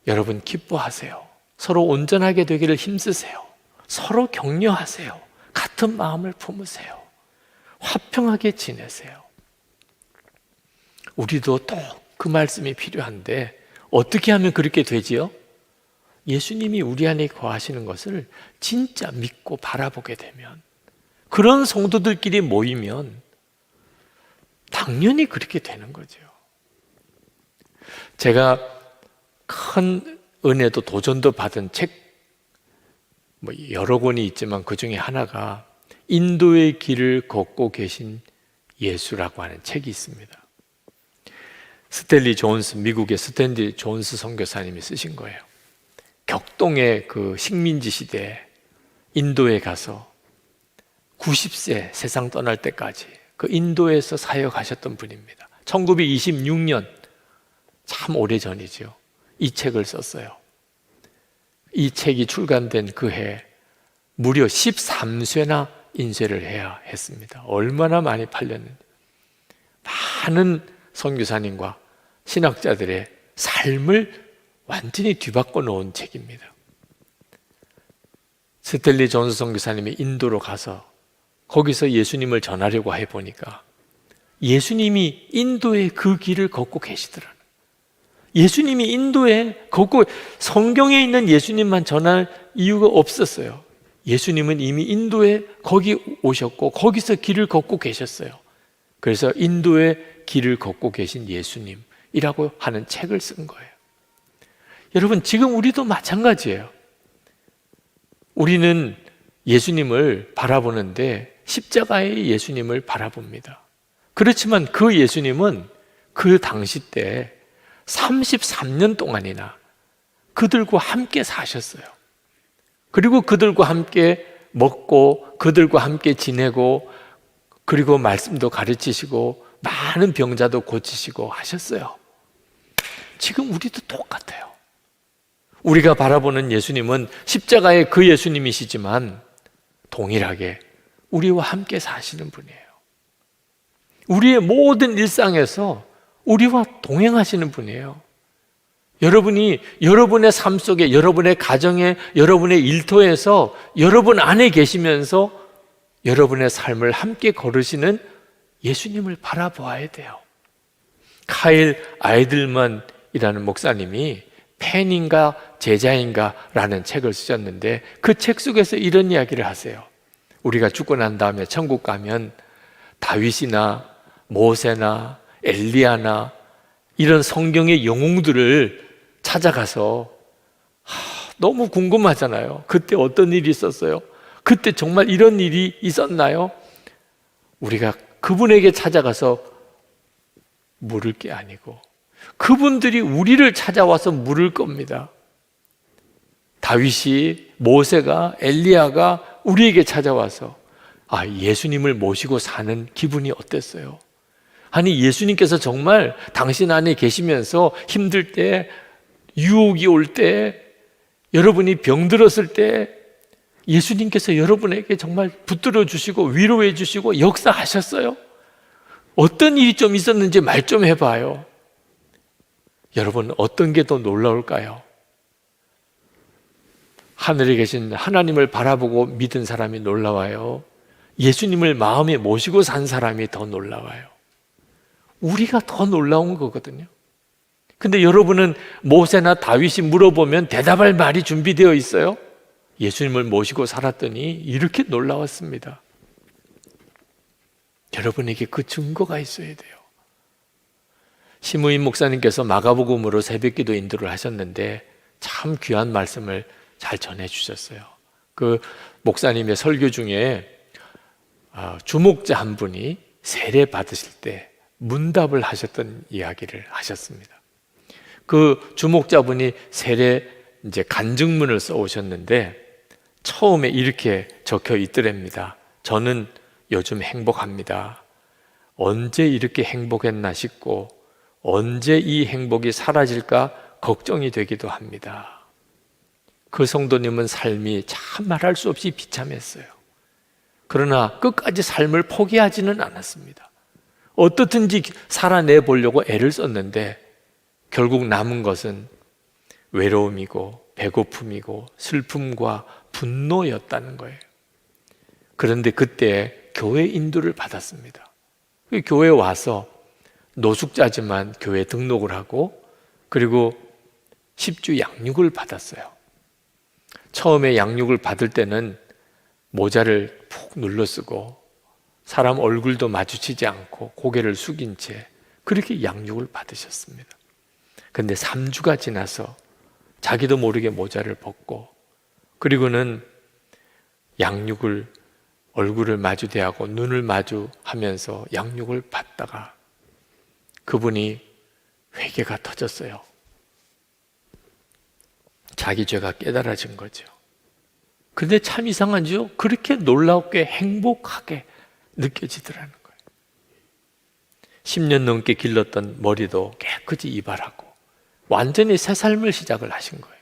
여러분 기뻐하세요. 서로 온전하게 되기를 힘쓰세요. 서로 격려하세요. 같은 마음을 품으세요. 화평하게 지내세요. 우리도 또 그 말씀이 필요한데 어떻게 하면 그렇게 되지요? 예수님이 우리 안에 거하시는 것을 진짜 믿고 바라보게 되면, 그런 성도들끼리 모이면 당연히 그렇게 되는 거죠. 제가 큰 은혜도 도전도 받은 책 여러 권이 있지만 그 중에 하나가 인도의 길을 걷고 계신 예수라고 하는 책이 있습니다. 미국의 스탠리 존스 선교사님이 쓰신 거예요. 격동의 그 식민지 시대에 인도에 가서 90세 세상 떠날 때까지 그 인도에서 사역하셨던 분입니다. 1926년, 참 오래전이죠. 이 책을 썼어요. 이 책이 출간된 그 해 무려 13쇄나 인쇄를 해야 했습니다. 얼마나 많이 팔렸는지. 많은 선교사님과 신학자들의 삶을 완전히 뒤바꿔 놓은 책입니다. 스탠리 존스 선교사님이 인도로 가서 거기서 예수님을 전하려고 해보니까 예수님이 인도의 그 길을 걷고 계시더라고요. 예수님이 인도에 걷고, 성경에 있는 예수님만 전할 이유가 없었어요. 예수님은 이미 인도에 거기 오셨고 거기서 길을 걷고 계셨어요. 그래서 인도의 길을 걷고 계신 예수님이라고 하는 책을 쓴 거예요. 여러분, 지금 우리도 마찬가지예요. 우리는 예수님을 바라보는데 십자가의 예수님을 바라봅니다. 그렇지만 그 예수님은 그 당시 때 33년 동안이나 그들과 함께 사셨어요. 그리고 그들과 함께 먹고 그들과 함께 지내고, 그리고 말씀도 가르치시고 많은 병자도 고치시고 하셨어요. 지금 우리도 똑같아요. 우리가 바라보는 예수님은 십자가의 그 예수님이시지만 동일하게 우리와 함께 사시는 분이에요. 우리의 모든 일상에서 우리와 동행하시는 분이에요. 여러분이 여러분의 삶 속에, 여러분의 가정에, 여러분의 일터에서 여러분 안에 계시면서 여러분의 삶을 함께 걸으시는 예수님을 바라보아야 돼요. 카일 아이들만이라는 목사님이 팬인가 제자인가 라는 책을 쓰셨는데 그 책 속에서 이런 이야기를 하세요. 우리가 죽고 난 다음에 천국 가면 다윗이나 모세나 엘리야나 이런 성경의 영웅들을 찾아가서 너무 궁금하잖아요. 그때 어떤 일이 있었어요? 그때 정말 이런 일이 있었나요? 우리가 그분에게 찾아가서 물을 게 아니고 그분들이 우리를 찾아와서 물을 겁니다. 다윗이, 모세가, 엘리야가 우리에게 찾아와서 예수님을 모시고 사는 기분이 어땠어요? 아니, 예수님께서 정말 당신 안에 계시면서 힘들 때, 유혹이 올 때, 여러분이 병들었을 때 예수님께서 여러분에게 정말 붙들어 주시고 위로해 주시고 역사하셨어요? 어떤 일이 좀 있었는지 말 좀 해봐요. 여러분, 어떤 게 더 놀라울까요? 하늘에 계신 하나님을 바라보고 믿은 사람이 놀라워요? 예수님을 마음에 모시고 산 사람이 더 놀라워요? 우리가 더 놀라운 거거든요. 근데 여러분은 모세나 다윗이 물어보면 대답할 말이 준비되어 있어요? 예수님을 모시고 살았더니 이렇게 놀라웠습니다. 여러분에게 그 증거가 있어야 돼요. 심우임 목사님께서 마가복음으로 새벽기도 인도를 하셨는데 참 귀한 말씀을 잘 전해주셨어요. 그 목사님의 설교 중에 주목자 한 분이 세례 받으실 때 문답을 하셨던 이야기를 하셨습니다. 그 주목자분이 세례 간증문을 써오셨는데 처음에 이렇게 적혀 있더랍니다. 저는 요즘 행복합니다. 언제 이렇게 행복했나 싶고 언제 이 행복이 사라질까 걱정이 되기도 합니다. 그 성도님은 삶이 참 말할 수 없이 비참했어요. 그러나 끝까지 삶을 포기하지는 않았습니다. 어떻든지 살아내 보려고 애를 썼는데 결국 남은 것은 외로움이고 배고픔이고 슬픔과 분노였다는 거예요. 그런데 그때 교회 인도를 받았습니다. 교회에 와서 노숙자지만 교회 등록을 하고 그리고 10주 양육을 받았어요. 처음에 양육을 받을 때는 모자를 푹 눌러 쓰고 사람 얼굴도 마주치지 않고 고개를 숙인 채 그렇게 양육을 받으셨습니다. 근데 3주가 지나서 자기도 모르게 모자를 벗고 그리고는 양육을 얼굴을 마주대하고 눈을 마주하면서 양육을 받다가 그분이 회개가 터졌어요. 자기 죄가 깨달아진 거죠. 근데 참 이상하죠? 그렇게 놀랍게 행복하게 느껴지더라는 거예요. 10년 넘게 길렀던 머리도 깨끗이 이발하고 완전히 새 삶을 시작을 하신 거예요.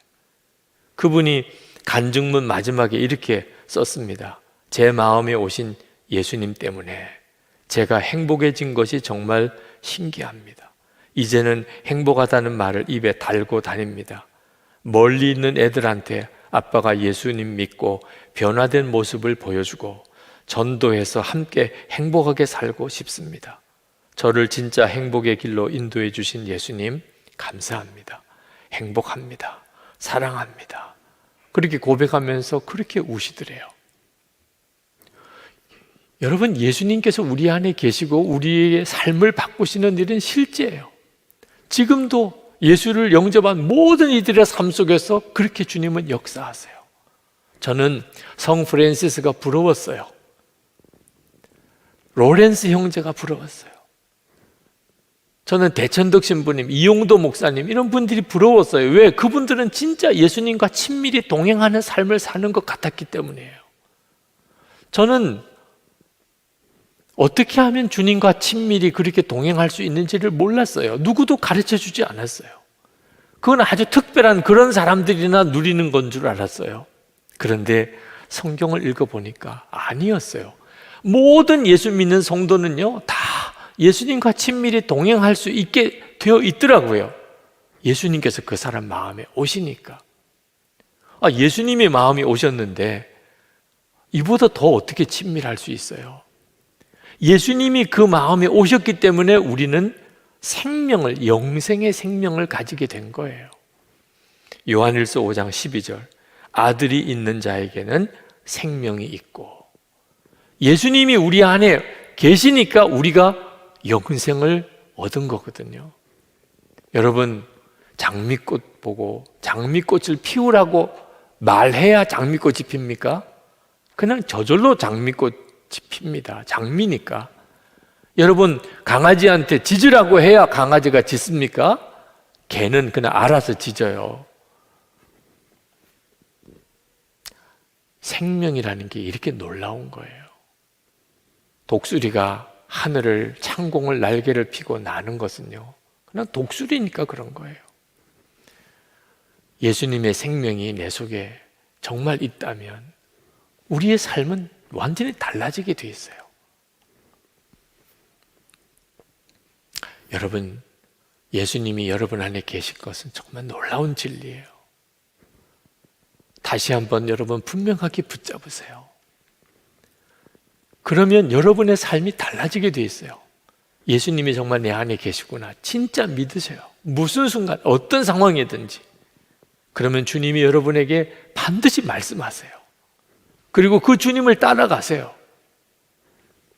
그분이 간증문 마지막에 이렇게 썼습니다. 제 마음에 오신 예수님 때문에 제가 행복해진 것이 정말 신기합니다. 이제는 행복하다는 말을 입에 달고 다닙니다. 멀리 있는 애들한테 아빠가 예수님 믿고 변화된 모습을 보여주고 전도해서 함께 행복하게 살고 싶습니다. 저를 진짜 행복의 길로 인도해 주신 예수님 감사합니다. 행복합니다. 사랑합니다. 그렇게 고백하면서 그렇게 우시더래요. 여러분, 예수님께서 우리 안에 계시고 우리의 삶을 바꾸시는 일은 실제예요. 지금도 예수를 영접한 모든 이들의 삶 속에서 그렇게 주님은 역사하세요. 저는 성 프란시스가 부러웠어요. 로렌스 형제가 부러웠어요. 저는 대천덕 신부님, 이용도 목사님 이런 분들이 부러웠어요. 왜? 그분들은 진짜 예수님과 친밀히 동행하는 삶을 사는 것 같았기 때문이에요. 저는 어떻게 하면 주님과 친밀히 그렇게 동행할 수 있는지를 몰랐어요. 누구도 가르쳐 주지 않았어요. 그건 아주 특별한 그런 사람들이나 누리는 건 줄 알았어요. 그런데 성경을 읽어보니까 아니었어요. 모든 예수 믿는 성도는요, 다 예수님과 친밀히 동행할 수 있게 되어 있더라고요. 예수님께서 그 사람 마음에 오시니까. 예수님의 마음이 오셨는데 이보다 더 어떻게 친밀할 수 있어요? 예수님이 그 마음에 오셨기 때문에 우리는 생명을, 영생의 생명을 가지게 된 거예요. 요한일서 5장 12절 아들이 있는 자에게는 생명이 있고 예수님이 우리 안에 계시니까 우리가 영생을 얻은 거거든요. 여러분, 장미꽃 보고 장미꽃을 피우라고 말해야 장미꽃이 핍니까? 그냥 저절로 장미꽃 핍니다. 장미니까. 여러분, 강아지한테 짖으라고 해야 강아지가 짖습니까? 개는 그냥 알아서 짖어요. 생명이라는 게 이렇게 놀라운 거예요. 독수리가 하늘을, 창공을, 날개를 펴고 나는 것은요, 그냥 독수리니까 그런 거예요. 예수님의 생명이 내 속에 정말 있다면 우리의 삶은 완전히 달라지게 돼 있어요. 여러분, 예수님이 여러분 안에 계실 것은 정말 놀라운 진리예요. 다시 한번 여러분 분명하게 붙잡으세요. 그러면 여러분의 삶이 달라지게 돼 있어요. 예수님이 정말 내 안에 계시구나. 진짜 믿으세요. 무슨 순간, 어떤 상황이든지. 그러면 주님이 여러분에게 반드시 말씀하세요. 그리고 그 주님을 따라가세요.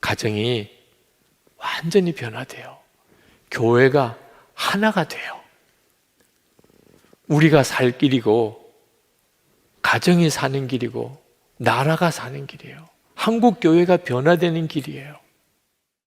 가정이 완전히 변화돼요. 교회가 하나가 돼요. 우리가 살 길이고 가정이 사는 길이고 나라가 사는 길이에요. 한국 교회가 변화되는 길이에요.